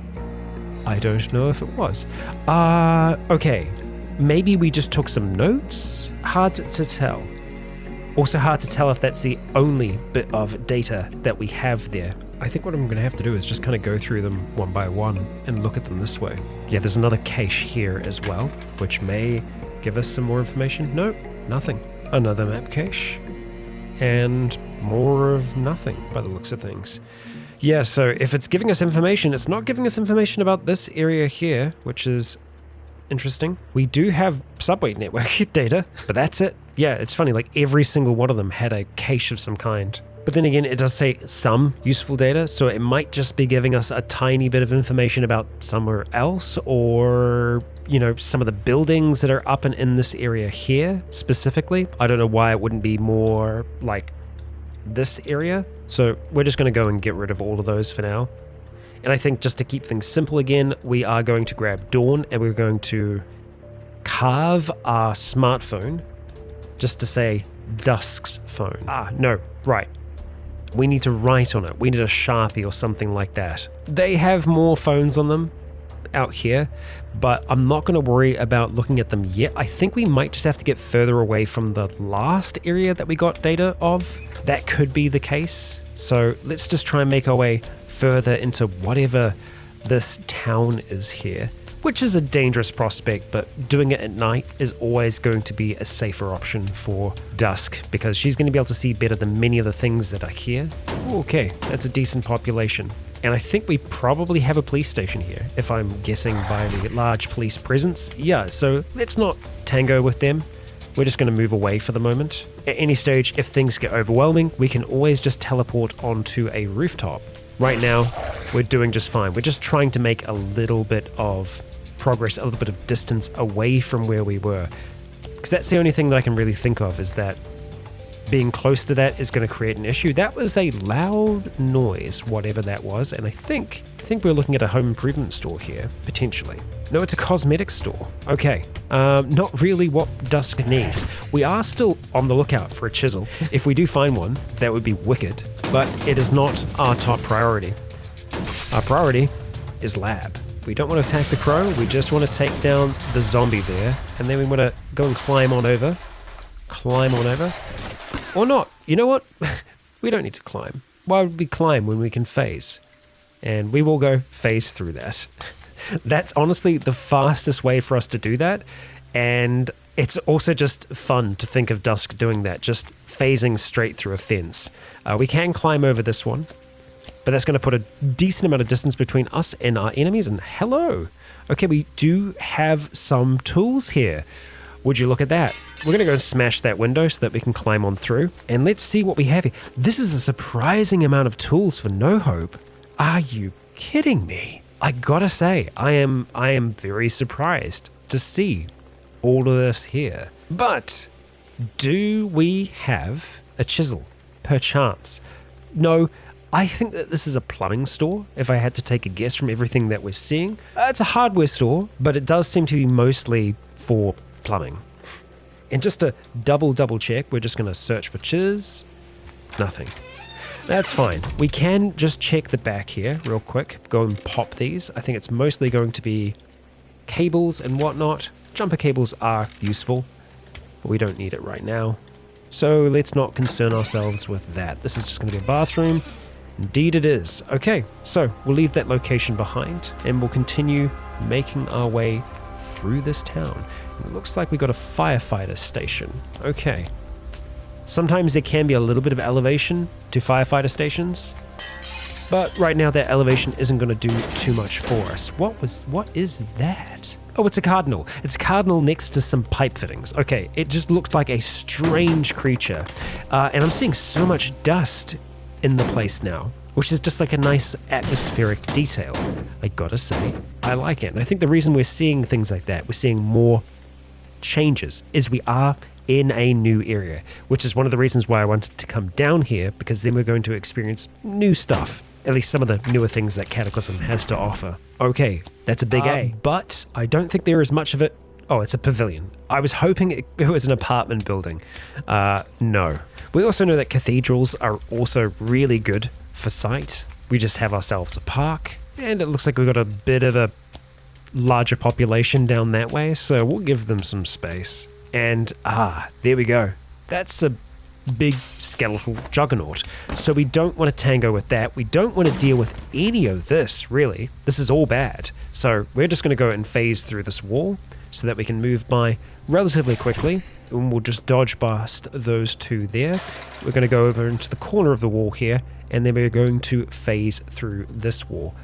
I don't know if it was. Okay. Maybe we just took some notes? Hard to tell. Also hard to tell if that's the only bit of data that we have there. I think what I'm going to have to do is just kind of go through them one by one and look at them this way. Yeah, there's another cache here as well, which may give us some more information. Nope, nothing. Another map cache. And more of nothing by the looks of things. Yeah, so if it's giving us information, it's not giving us information about this area here, which is interesting. We do have subway network data, but that's it. Yeah, it's funny, like every single one of them had a cache of some kind. But then again, it does say some useful data, so it might just be giving us a tiny bit of information about somewhere else, or, you know, some of the buildings that are up and in this area here specifically. I don't know why it wouldn't be more like this area. So we're just going to go and get rid of all of those for now. And I think just to keep things simple again, we are going to grab Dawn and we're going to carve our smartphone just to say Dusk's phone. No, right. We need to write on it. We need a Sharpie or something like that. They have more phones on them out here, but I'm not going to worry about looking at them yet. I think we might just have to get further away from the last area that we got data of. That could be the case. So let's just try and make our way further into whatever this town is here, which is a dangerous prospect, but doing it at night is always going to be a safer option for Dusk, because she's going to be able to see better than many of the things that are here. Okay, that's a decent population. And I think we probably have a police station here, if I'm guessing by the large police presence. Yeah, so let's not tango with them. We're just going to move away for the moment. At any stage, if things get overwhelming, we can always just teleport onto a rooftop. Right now, we're doing just fine. We're just trying to make a little bit of progress, a little bit of distance away from where we were. Because that's the only thing that I can really think of, is that being close to that is going to create an issue. That was a loud noise, whatever that was, and I think we're looking at a home improvement store here, potentially. No, it's a cosmetic store. Okay, not really what Dusk needs. We are still on the lookout for a chisel. If we do find one, that would be wicked, but it is not our top priority. Our priority is lab. We don't want to attack the crow, we just want to take down the zombie there, and then we want to go and climb on over. Or not. You know what? We don't need to climb. Why would we climb when we can phase? And we will go phase through that. That's honestly the fastest way for us to do that. And it's also just fun to think of Dusk doing that, just phasing straight through a fence. We can climb over this one, but that's going to put a decent amount of distance between us and our enemies. And hello. Okay, we do have some tools here. Would you look at that? We're going to go and smash that window so that we can climb on through. And let's see what we have here. This is a surprising amount of tools for no hope. Are you kidding me? I gotta say, I am very surprised to see all of this here. But do we have a chisel, perchance? No, I think that this is a plumbing store, if I had to take a guess from everything that we're seeing. It's a hardware store, but it does seem to be mostly for plumbing. And just to double check, we're just going to search for chiz. Nothing. That's fine. We can just check the back here real quick. Go and pop these. I think it's mostly going to be cables and whatnot. Jumper cables are useful, but we don't need it right now. So let's not concern ourselves with that. This is just going to be a bathroom. Indeed it is. Okay, so we'll leave that location behind and we'll continue making our way through this town. It looks like we got a firefighter station. Okay. Sometimes there can be a little bit of elevation to firefighter stations, but right now that elevation isn't going to do too much for us. What is that? Oh, it's a cardinal. It's a cardinal next to some pipe fittings. Okay, it just looks like a strange creature. And I'm seeing so much dust in the place now, which is just like a nice atmospheric detail. I gotta say, I like it. And I think the reason we're seeing things like that, we're seeing more changes, is we are in a new area, which is one of the reasons why I wanted to come down here, because then we're going to experience new stuff, at least some of the newer things that Cataclysm has to offer. Okay, that's a big A, but I don't think there is much of it. Oh, it's a pavilion. I was hoping it was an apartment building. No. We also know that cathedrals are also really good for sight. We just have ourselves a park, and it looks like we've got a bit of a larger population down that way, so we'll give them some space. And there we go. That's a big skeletal juggernaut. So we don't want to tango with that. We don't want to deal with any of this, really. This is all bad. So we're just going to go and phase through this wall so that we can move by relatively quickly. And we'll just dodge past those two there. We're going to go over into the corner of the wall here, and then we're going to phase through this wall.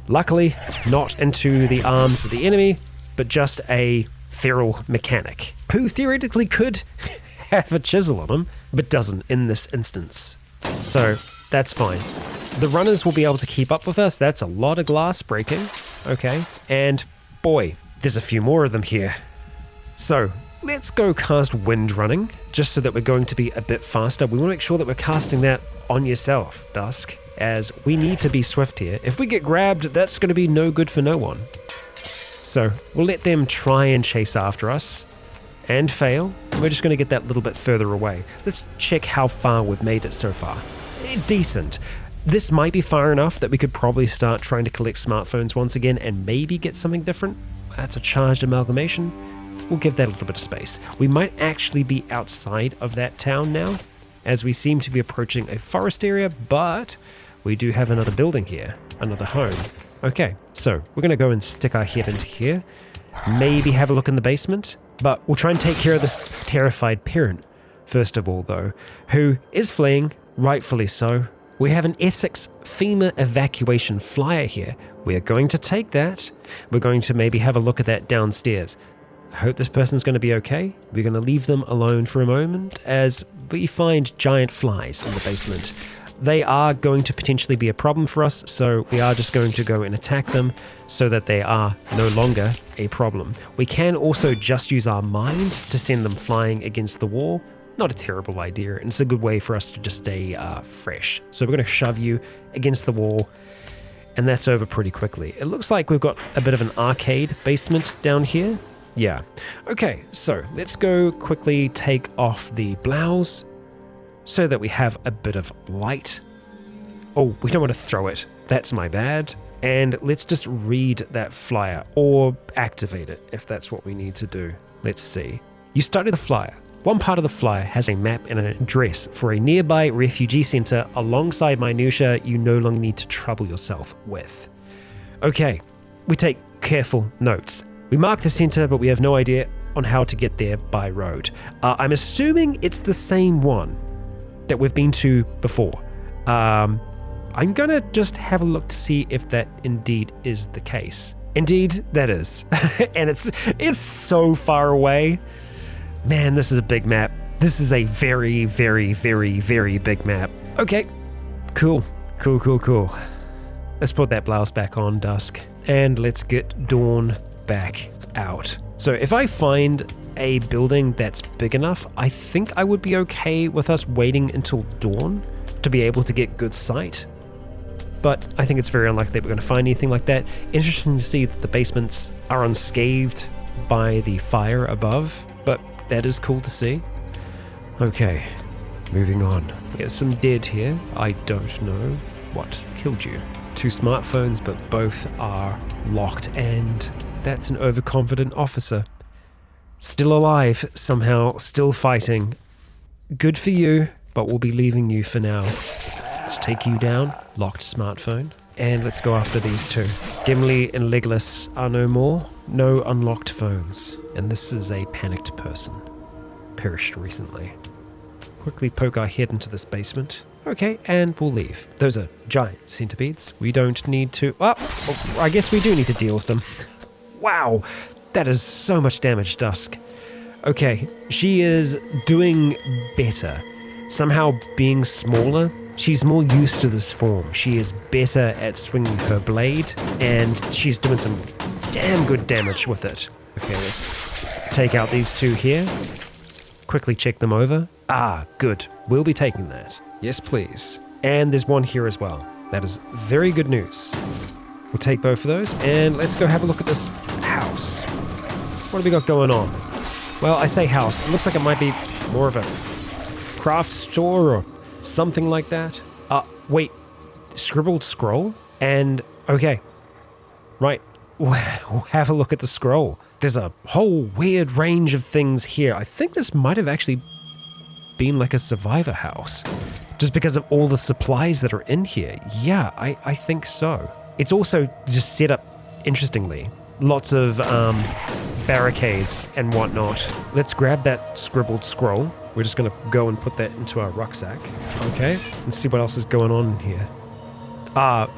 Luckily, not into the arms of the enemy, but just a feral mechanic who theoretically could have a chisel on him, but doesn't in this instance. So that's fine. The runners will be able to keep up with us. That's a lot of glass breaking. Okay, and boy, there's a few more of them here. So let's go cast wind running, just so that we're going to be a bit faster. We want to make sure that we're casting that on yourself, Dusk, as we need to be swift here. If we get grabbed, that's going to be no good for no one. So we'll let them try and chase after us and fail. We're just going to get that little bit further away. Let's check how far we've made it so far. Decent. This might be far enough that we could probably start trying to collect smartphones once again and maybe get something different. That's a charged amalgamation. We'll give that a little bit of space. We might actually be outside of that town now, as we seem to be approaching a forest area, but we do have another building here, another home. Okay, so we're going to go and stick our head into here, maybe have a look in the basement, but we'll try and take care of this terrified parent first of all, though, who is fleeing, rightfully so. We have an Essex FEMA evacuation flyer here. We are going to take that. We're going to maybe have a look at that downstairs. I hope this person's going to be okay. We're going to leave them alone for a moment as we find giant flies in the basement. They are going to potentially be a problem for us, so we are just going to go and attack them so that they are no longer a problem. We can also just use our mind to send them flying against the wall. Not a terrible idea, and it's a good way for us to just stay fresh. So we're going to shove you against the wall, and that's over pretty quickly. It looks like we've got a bit of an arcade basement down here. Yeah. Okay, so let's go quickly take off the blouse so that we have a bit of light. Oh, we don't want to throw it. That's my bad. And let's just read that flyer or activate it if that's what we need to do. Let's see. You study the flyer. One part of the flyer has a map and an address for a nearby refugee center alongside minutiae you no longer need to trouble yourself with. Okay, we take careful notes. We mark the center, but we have no idea on how to get there by road. I'm assuming it's the same one that we've been to before. I'm gonna just have a look to see if that indeed is the case. Indeed, that is. And it's so far away. Man, this is a big map. This is a very, very, very, very big map. Okay, cool. Let's put that blouse back on, Dusk, and let's get Dawn back out. So if I find a building that's big enough, I think I would be okay with us waiting until dawn to be able to get good sight. But I think it's very unlikely that we're going to find anything like that. Interesting to see that the basements are unscathed by the fire above, but that is cool to see. Okay, moving on. There's some dead here. I don't know what killed you. 2 smartphones, but both are locked, and that's an overconfident officer. Still alive, somehow, still fighting. Good for you, but we'll be leaving you for now. Let's take you down, locked smartphone, and let's go after these 2. Gimli and Legolas are no more, no unlocked phones, and this is a panicked person. Perished recently. Quickly poke our head into this basement. Okay, and we'll leave. Those are giant centipedes. We don't need to... Oh, I guess we do need to deal with them. Wow, that is so much damage, Dusk. Okay, she is doing better. Somehow being smaller, she's more used to this form. She is better at swinging her blade, and she's doing some damn good damage with it. Okay, let's take out these 2 here. Quickly check them over. Ah, good. We'll be taking that. Yes, please. And there's one here as well. That is very good news. We'll take both of those, and let's go have a look at this house. What have we got going on? Well, I say house. It looks like it might be more of a craft store or something like that. Wait. Scribbled scroll? And, okay. Right. We'll have a look at the scroll. There's a whole weird range of things here. I think this might have actually been like a survivor house, just because of all the supplies that are in here. Yeah, I think so. It's also just set up interestingly. Lots of barricades and whatnot. Let's grab that scribbled scroll. We're just going to go and put that into our rucksack. Okay, let's see what else is going on in here.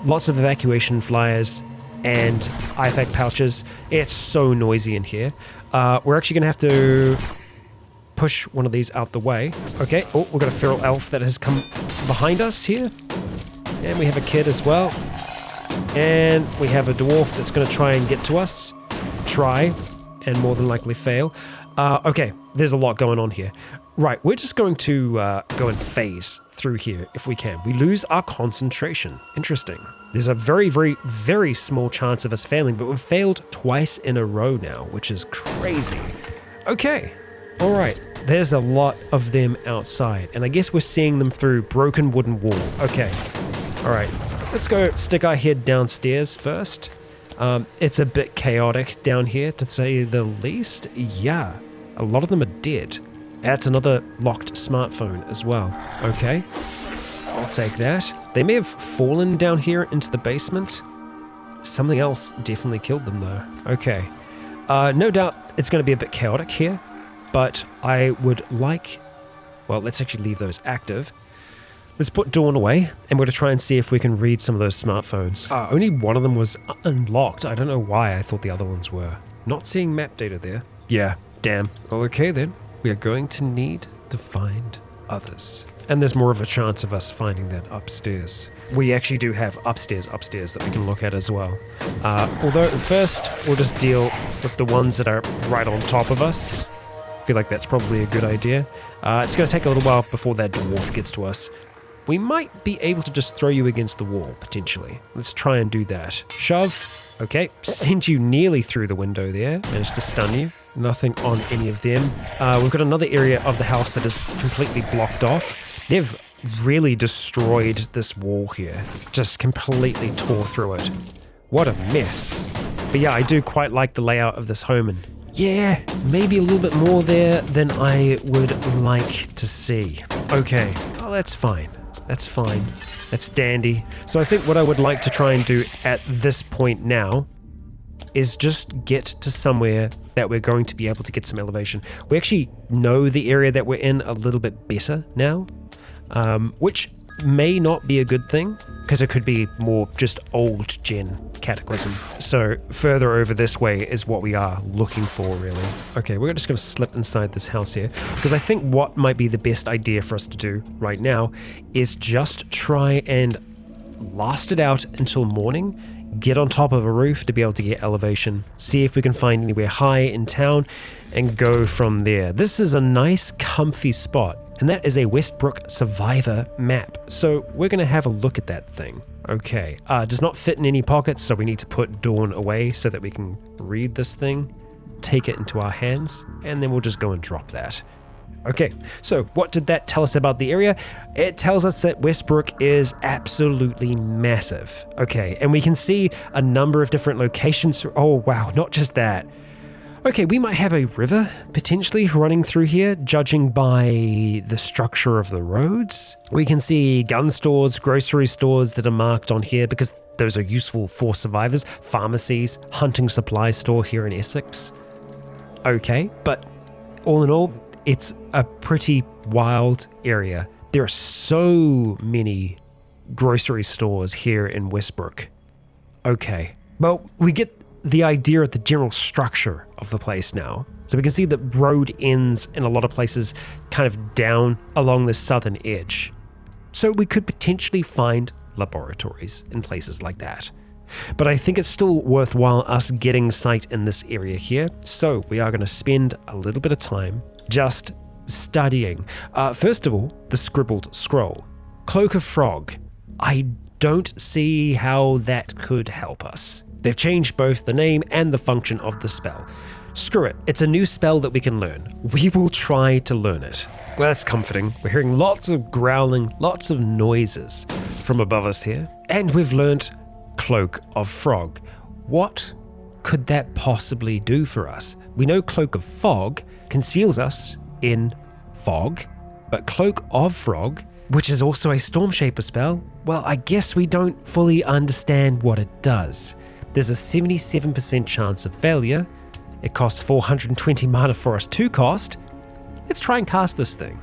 Lots of evacuation flyers and IFAK pouches. It's so noisy in here. We're actually gonna have to push one of these out the way. Okay, oh, we've got a feral elf that has come behind us here. And we have a kid as well. And we have a dwarf that's gonna try and get to us. Try, and more than likely fail. Okay, there's a lot going on here. Right, we're just going to go and phase through here if we can. We lose our concentration. Interesting. There's a very, very, very small chance of us failing, but we've failed twice in a row now, which is crazy. Okay, all right. There's a lot of them outside, and I guess we're seeing them through broken wooden wall. Okay, all right. Let's go stick our head downstairs first. It's a bit chaotic down here, to say the least. Yeah, a lot of them are dead. That's another locked smartphone as well. Okay, I'll take that. They may have fallen down here into the basement. Something else definitely killed them though. Okay, no doubt it's going to be a bit chaotic here, but I would like... Well, let's actually leave those active. Let's put Dawn away, and we're going to try and see if we can read some of those smartphones. Only one of them was unlocked. I don't know why I thought the other ones were. Not seeing map data there. Yeah, damn. Well, okay then. We are going to need to find others. And there's more of a chance of us finding that upstairs. We actually do have upstairs that we can look at as well. Although first, we'll just deal with the ones that are right on top of us. I feel like that's probably a good idea. It's going to take a little while before that dwarf gets to us. We might be able to just throw you against the wall, potentially. Let's try and do that. Shove. Okay, sent you nearly through the window there. Managed to stun you. Nothing on any of them. We've got another area of the house that is completely blocked off. They've really destroyed this wall here. Just completely tore through it. What a mess. But yeah, I do quite like the layout of this home, and yeah, maybe a little bit more there than I would like to see. Okay, oh, that's fine. That's fine. That's dandy. So I think what I would like to try and do at this point now is just get to somewhere that we're going to be able to get some elevation. We actually know the area that we're in a little bit better now, which may not be a good thing, because it could be more just old gen Cataclysm. So further over this way is what we are looking for, really. Okay, we're just going to slip inside this house here, because I think what might be the best idea for us to do right now is just try and last it out until morning, get on top of a roof to be able to get elevation, see if we can find anywhere high in town, and go from there. This is a nice, comfy spot. And that is a Westbrook Survivor map. So we're going to have a look at that thing. Okay, does not fit in any pockets, so we need to put Dawn away so that we can read this thing, take it into our hands, and then we'll just go and drop that. Okay, so what did that tell us about the area? It tells us that Westbrook is absolutely massive. Okay, and we can see a number of different locations. Oh wow, not just that. Okay, we might have a river potentially running through here, judging by the structure of the roads. We can see gun stores, grocery stores that are marked on here because those are useful for survivors. Pharmacies, hunting supply store here in Essex. Okay, but all in all, it's a pretty wild area. There are so many grocery stores here in Westbrook. Okay, well, we get the idea of the general structure of the place now. So we can see that road ends in a lot of places kind of down along the southern edge. So we could potentially find laboratories in places like that. But I think it's still worthwhile us getting sight in this area here. So we are going to spend a little bit of time just studying. First of all, the scribbled scroll. Cloak of Frog. I don't see how that could help us. They've changed both the name and the function of the spell. Screw it, it's a new spell that we can learn. We will try to learn it. Well, that's comforting. We're hearing lots of growling, lots of noises from above us here. And we've learnt Cloak of Frog. What could that possibly do for us? We know Cloak of Fog conceals us in fog, but Cloak of Frog, which is also a Storm Shaper spell, well, I guess we don't fully understand what it does. There's a 77% chance of failure. It costs 420 mana for us to cast. Let's try and cast this thing.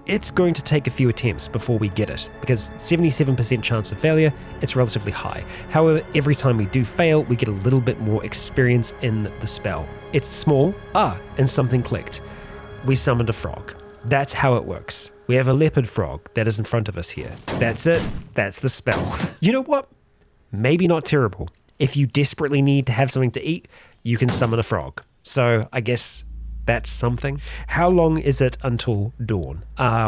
It's going to take a few attempts before we get it, because 77% chance of failure, it's relatively high. However, every time we do fail, we get a little bit more experience in the spell. It's small, and something clicked. We summoned a frog. That's how it works. We have a leopard frog that is in front of us here. That's it. That's the spell. You know what? Maybe not terrible. If you desperately need to have something to eat, you can summon a frog. So I guess that's something. How long is it until dawn?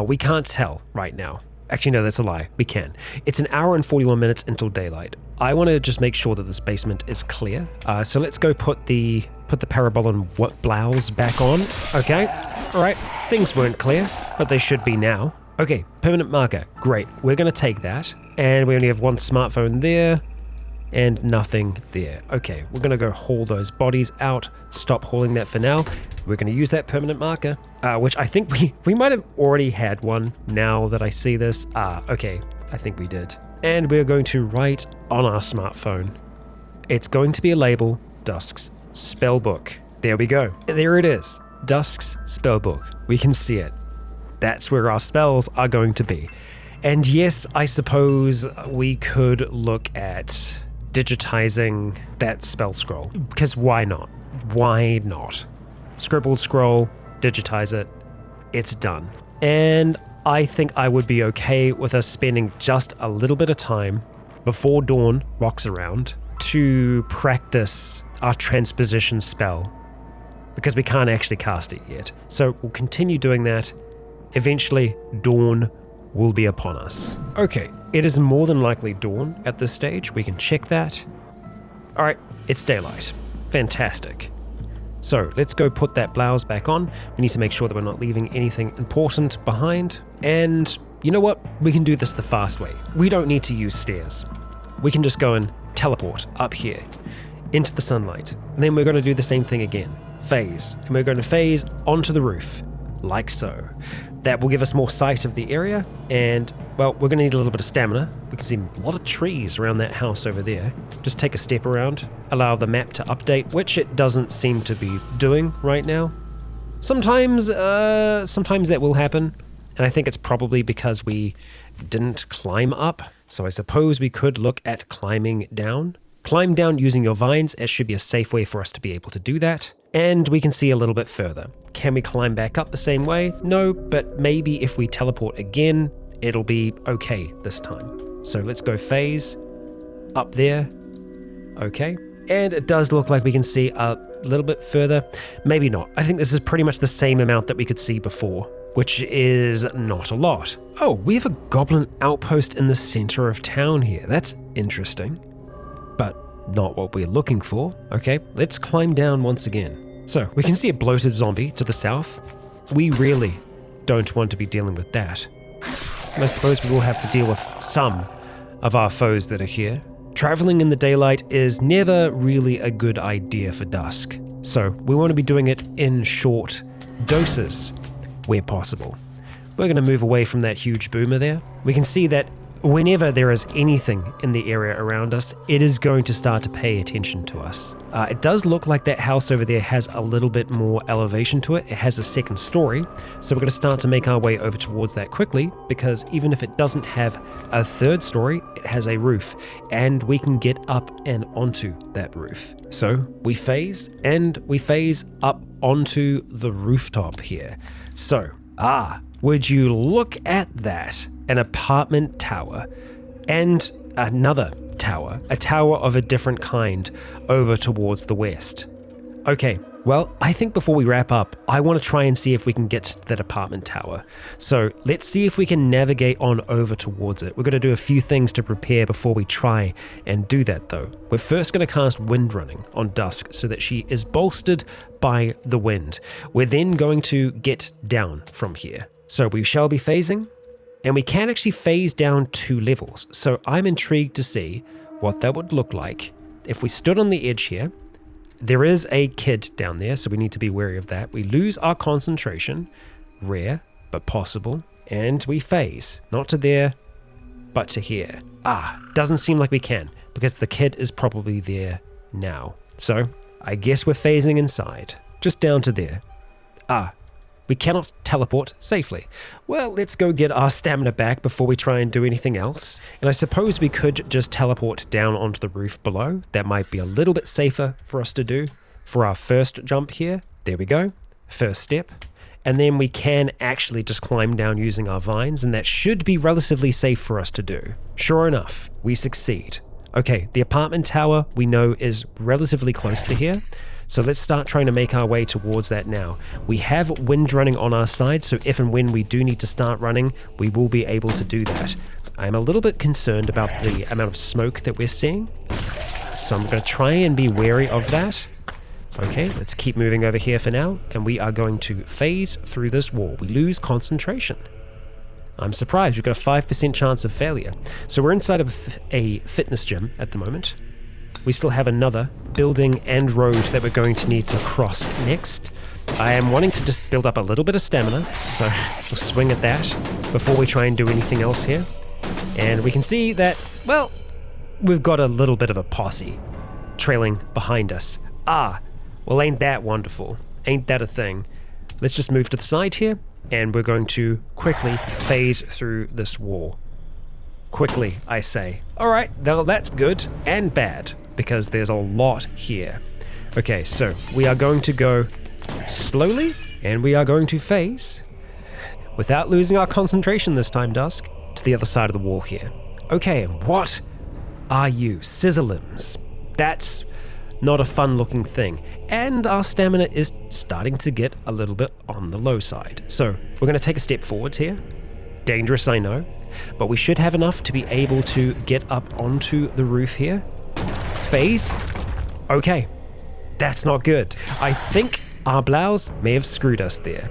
We can't tell right now. Actually, no, that's a lie. We can. It's an hour and 41 minutes until daylight. I want to just make sure that this basement is clear. So let's go put the parabolan blouse back on. Okay. All right. Things weren't clear, but they should be now. Okay. Permanent marker. Great. We're going to take that. And we only have one smartphone there. And nothing there. Okay, we're gonna go haul those bodies out, stop hauling that for now. We're gonna use that permanent marker, which I think we might have already had one now that I see this. Okay, I think we did. And we're going to write on our smartphone. It's going to be a label, Dusk's Spellbook. There we go. There it is, Dusk's Spellbook. We can see it. That's where our spells are going to be. And yes, I suppose we could look at digitizing that spell scroll, because why not? Why not? Scribbled scroll, digitize it, it's done. And I think I would be okay with us spending just a little bit of time before dawn rocks around to practice our transposition spell, because we can't actually cast it yet. So we'll continue doing that. Eventually, dawn will be upon us. Okay, it is more than likely dawn at this stage. We can check that. All right, it's daylight. Fantastic. So let's go put that blouse back on. We need to make sure that we're not leaving anything important behind. And you know what? We can do this the fast way. We don't need to use stairs. We can just go and teleport up here into the sunlight. And then we're going to do the same thing again. Phase. And we're going to phase onto the roof, like so. That will give us more sight of the area, and, well, we're going to need a little bit of stamina. We can see a lot of trees around that house over there. Just take a step around, allow the map to update, which it doesn't seem to be doing right now. Sometimes that will happen, and I think it's probably because we didn't climb up, so I suppose we could look at climbing down. Climb down using your vines. It should be a safe way for us to be able to do that. And we can see a little bit further. Can we climb back up the same way? No, but maybe if we teleport again, it'll be okay this time. So let's go phase up there. Okay. And it does look like we can see a little bit further. Maybe not. I think this is pretty much the same amount that we could see before, which is not a lot. Oh, we have a goblin outpost in the center of town here. That's interesting, but not what we're looking for. Okay, let's climb down once again. So we can see a bloated zombie to the south. We really don't want to be dealing with that. I suppose we will have to deal with some of our foes that are here. Traveling in the daylight is never really a good idea for Dusk, so we want to be doing it in short doses where possible. We're going to move away from that huge boomer there. We can see that whenever there is anything in the area around us, it is going to start to pay attention to us. It does look like that house over there has a little bit more elevation to it. It has a second story, so we're going to start to make our way over towards that quickly, because even if it doesn't have a third story, it has a roof, and we can get up and onto that roof. So we phase, and we phase up onto the rooftop here. So, would you look at that? An apartment tower, and another tower, a tower of a different kind over towards the west. Okay, well, I think before we wrap up, I want to try and see if we can get to that apartment tower. So let's see if we can navigate on over towards it. We're going to do a few things to prepare before we try and do that though. We're first going to cast Wind Running on Dusk so that she is bolstered by the wind. We're then going to get down from here. So we shall be phasing. And we can actually phase down 2 levels, so I'm intrigued to see what that would look like if we stood on the edge here. There is a kid down there, so we need to be wary of that. We lose our concentration, rare, but possible, and we phase, not to there, but to here. Doesn't seem like we can, because the kid is probably there now. So I guess we're phasing inside, just down to there. We cannot teleport safely. Well, let's go get our stamina back before we try and do anything else. And I suppose we could just teleport down onto the roof below. That might be a little bit safer for us to do for our first jump here. There we go. First step. And then we can actually just climb down using our vines, and that should be relatively safe for us to do. Sure enough, we succeed. Okay, the apartment tower we know is relatively close to here. So let's start trying to make our way towards that now. We have wind running on our side, so if and when we do need to start running, we will be able to do that. I'm a little bit concerned about the amount of smoke that we're seeing, so I'm going to try and be wary of that. Okay, let's keep moving over here for now, and we are going to phase through this wall. We lose concentration. I'm surprised, we've got a 5% chance of failure. So we're inside of a fitness gym at the moment. We still have another building and road that we're going to need to cross next. I am wanting to just build up a little bit of stamina, so we'll swing at that before we try and do anything else here. And we can see that, well, we've got a little bit of a posse trailing behind us. Well, ain't that wonderful? Ain't that a thing? Let's just move to the side here, and we're going to quickly phase through this wall. Quickly, I say. Alright, well, that's good and bad, because there's a lot here. Okay, so we are going to go slowly, and we are going to phase, without losing our concentration this time, Dusk, to the other side of the wall here. Okay, what are you? Scissor limbs. That's not a fun looking thing. And our stamina is starting to get a little bit on the low side. So we're going to take a step forwards here. Dangerous, I know, but we should have enough to be able to get up onto the roof here. Phase. Okay, that's not good. I think our blouse may have screwed us there.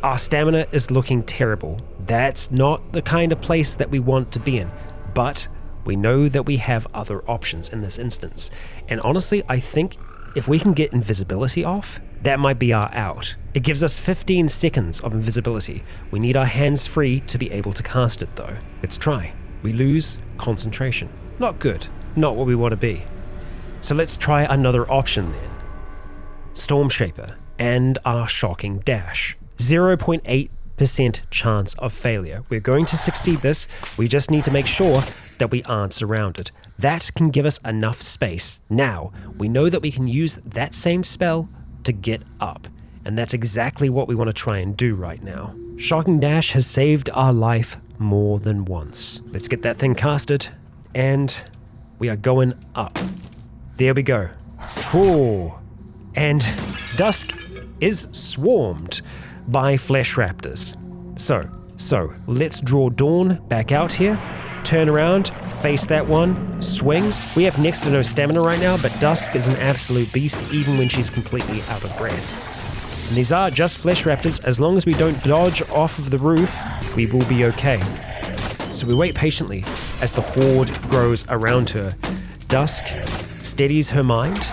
Our stamina is looking terrible. That's not the kind of place that we want to be in, but we know that we have other options in this instance. And honestly, I think if we can get invisibility off, that might be our out. It gives us 15 seconds of invisibility. We need our hands free to be able to cast it though. Let's try. We lose concentration. Not good. Not what we want to be. So let's try another option then. Storm Shaper and our shocking dash. 0.8% chance of failure. We're going to succeed this. We just need to make sure that we aren't surrounded. That can give us enough space. Now, we know that we can use that same spell to get up, and that's exactly what we want to try and do right now. Shocking Dash has saved our life more than once. Let's get that thing casted, and we are going up. There we go. Ooh. And Dusk is swarmed by flesh raptors. So let's draw Dawn back out here. Turn around, face that one, swing. We have next to no stamina right now, but Dusk is an absolute beast even when she's completely out of breath. And these are just flesh raptors. As long as we don't dodge off of the roof, we will be okay. So we wait patiently as the horde grows around her. Dusk steadies her mind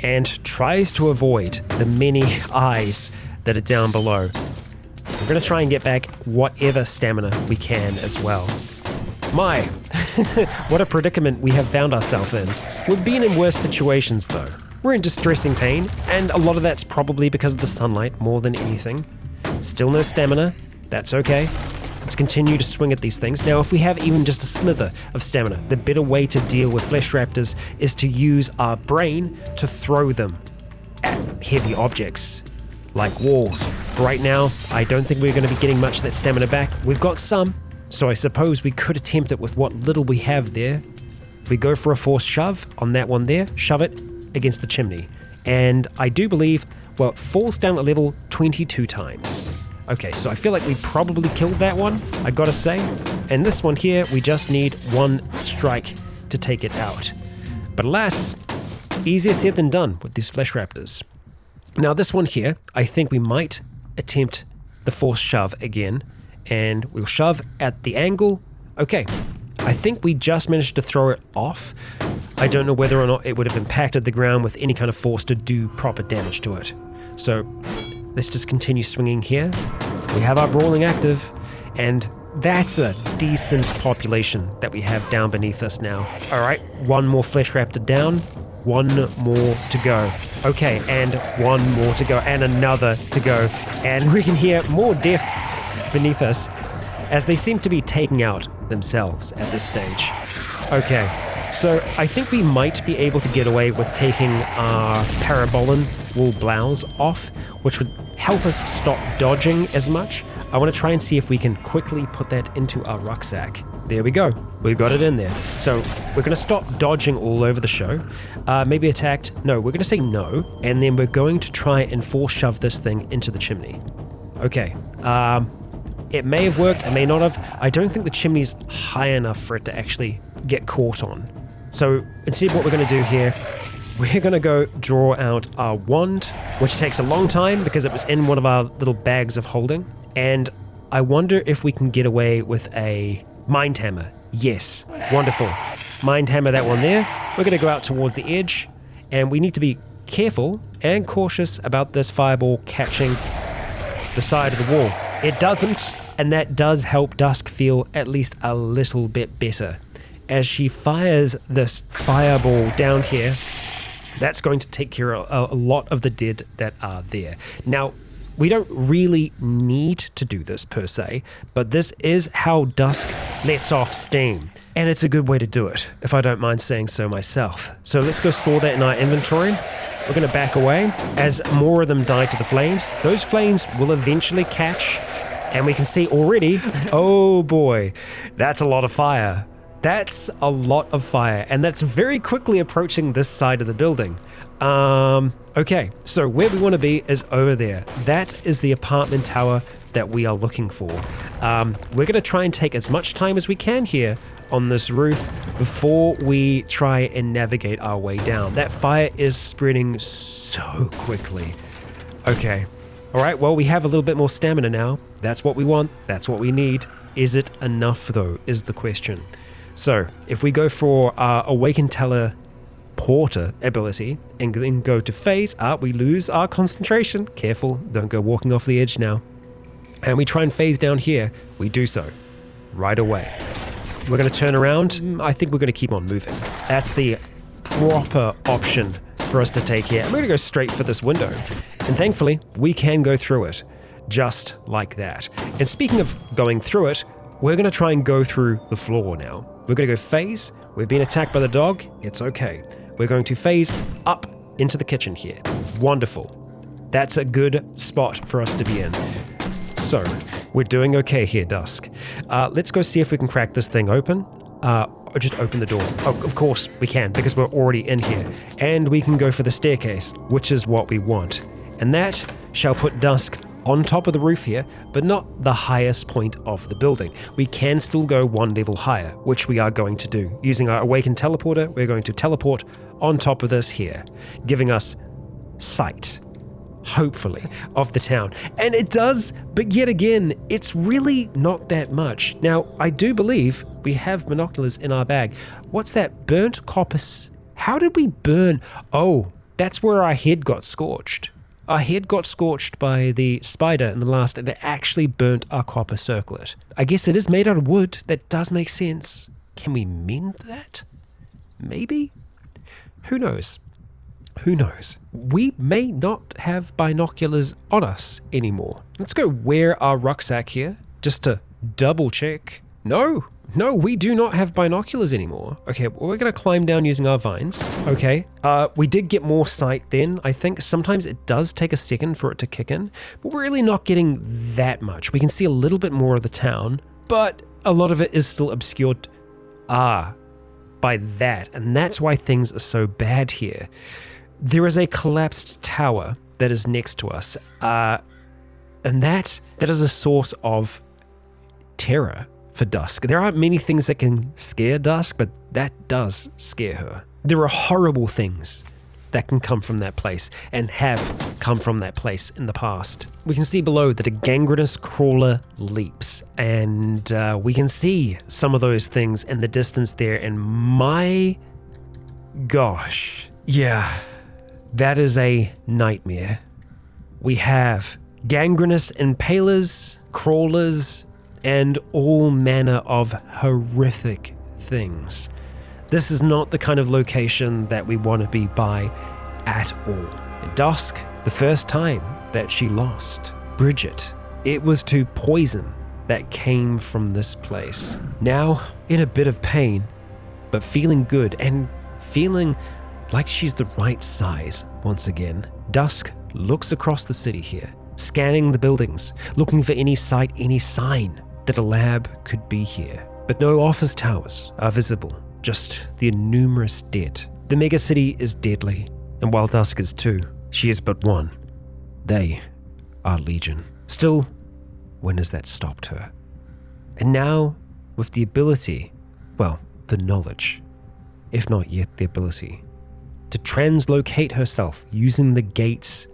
and tries to avoid the many eyes that are down below. We're going to try and get back whatever stamina we can as well. My, what a predicament we have found ourselves in. We've been in worse situations though. We're in distressing pain, and a lot of that's probably because of the sunlight more than anything. Still no stamina, that's okay. Let's continue to swing at these things. Now, if we have even just a slither of stamina, the better way to deal with flesh raptors is to use our brain to throw them at heavy objects, like walls. Right now, I don't think we're going to be getting much of that stamina back. We've got some, so I suppose we could attempt it with what little we have there. If we go for a forced shove on that one there, shove it against the chimney. And I do believe, well, it falls down at level 22 times. Okay, so I feel like we probably killed that one, I gotta say. And this one here, we just need one strike to take it out. But alas, easier said than done with these flesh raptors. Now this one here, I think we might attempt the forced shove again, and we'll shove at the angle. Okay, I think we just managed to throw it off. I don't know whether or not it would have impacted the ground with any kind of force to do proper damage to it. So let's just continue swinging here. We have our brawling active, and that's a decent population that we have down beneath us now. All right, one more flesh raptor down. One more to go. Okay, and one more to go, and another to go. And we can hear more death beneath us as they seem to be taking out themselves at this stage. Okay, so I think we might be able to get away with taking our parabolan wool blouse off, which would help us stop dodging as much. I want to try and see if we can quickly put that into our rucksack. There we go. We've got it in there. So we're going to stop dodging all over the show. Maybe attacked. No, we're going to say no. And then we're going to try and force shove this thing into the chimney. Okay. It may have worked. It may not have. I don't think the chimney's high enough for it to actually get caught on. So instead, what we're going to do here, we're going to go draw out our wand, which takes a long time because it was in one of our little bags of holding. And I wonder if we can get away with a mind hammer. Yes, wonderful. Mind hammer that one there. We're going to go out towards the edge, and we need to be careful and cautious about this fireball catching the side of the wall. It doesn't, and that does help Dusk feel at least a little bit better. As she fires this fireball down here, that's going to take care of a lot of the dead that are there. Now, we don't really need to do this per se, but this is how Dusk lets off steam. And it's a good way to do it, if I don't mind saying so myself. So let's go store that in our inventory. We're going to back away as more of them die to the flames. Those flames will eventually catch, and we can see already, oh boy, that's a lot of fire. That's a lot of fire, and that's very quickly approaching this side of the building. Okay, so where we want to be is over there. That is the apartment tower that we are looking for. We're going to try and take as much time as we can here on this roof before we try and navigate our way down. That fire is spreading so quickly. Okay, all right, well, we have a little bit more stamina now. That's what we want. That's what we need. Is it enough, though, is the question. So if we go for our Awakened Teleporter ability and then go to phase, we lose our concentration. Careful, don't go walking off the edge now. And we try and phase down here. We do so right away. We're going to turn around. I think we're going to keep on moving. That's the proper option for us to take here. I'm going to go straight for this window. And thankfully, we can go through it just like that. And speaking of going through it, we're going to try and go through the floor now. We're going to go phase. We've been attacked by the dog. It's okay. We're going to phase up into the kitchen here. Wonderful. That's a good spot for us to be in. So, we're doing okay here, Dusk. Let's go see if we can crack this thing open. Or just open the door. Oh, of course we can, because we're already in here. And we can go for the staircase, which is what we want. And that shall put Dusk on top of the roof here, but not the highest point of the building. We can still go one level higher, which we are going to do. Using our Awakened Teleporter, we're going to teleport on top of this here, giving us sight, hopefully, of the town. And it does, but yet again, it's really not that much. Now, I do believe we have binoculars in our bag. What's that? Burnt copper? How did we burn? Oh, that's where our head got scorched. Our head got scorched by the spider in the last, and it actually burnt our copper circlet. I guess it is made out of wood. That does make sense. Can we mend that? Maybe? Who knows? Who knows? We may not have binoculars on us anymore. Let's go wear our rucksack here, just to double check. No, we do not have binoculars anymore. Okay, well, we're going to climb down using our vines. Okay, we did get more sight then. I think sometimes it does take a second for it to kick in, but we're really not getting that much. We can see a little bit more of the town, but a lot of it is still obscured by that, and that's why things are so bad here. There is a collapsed tower that is next to us, and that is a source of terror for Dusk. There aren't many things that can scare Dusk, but that does scare her. There are horrible things that can come from that place and have come from that place in the past. We can see below that a gangrenous crawler leaps, and we can see some of those things in the distance there, and my gosh, yeah, that is a nightmare. We have gangrenous impalers, crawlers, and all manner of horrific things This is not the kind of location that we want to be by at all. At Dusk, the first time that she lost Bridget, it was to poison that came from this place. Now, in a bit of pain, but feeling good and feeling like she's the right size once again, Dusk looks across the city here, scanning the buildings, looking for any sight, any sign that a lab could be here. But no office towers are visible, just the numerous dead. The megacity is deadly, and while Dusk is too, she is but one. They are legion. Still, when has that stopped her? And now, with the ability, well, the knowledge, if not yet the ability, to translocate herself using the gates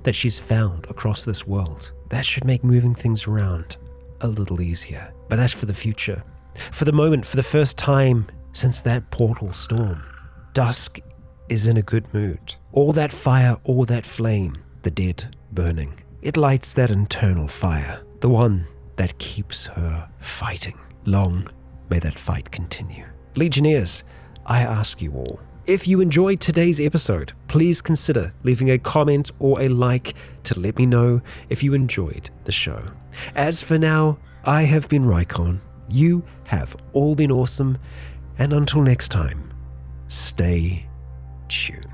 that she's found across this world, that should make moving things around a little easier. But that's for the future. For the moment, for the first time since that portal storm, Dusk is in a good mood. All that fire, all that flame, the dead burning. It lights that internal fire, the one that keeps her fighting. Long may that fight continue. Legionnaires, I ask you all, if you enjoyed today's episode, please consider leaving a comment or a like to let me know if you enjoyed the show. As for now, I have been Rycon. You have all been awesome, and until next time, stay tuned.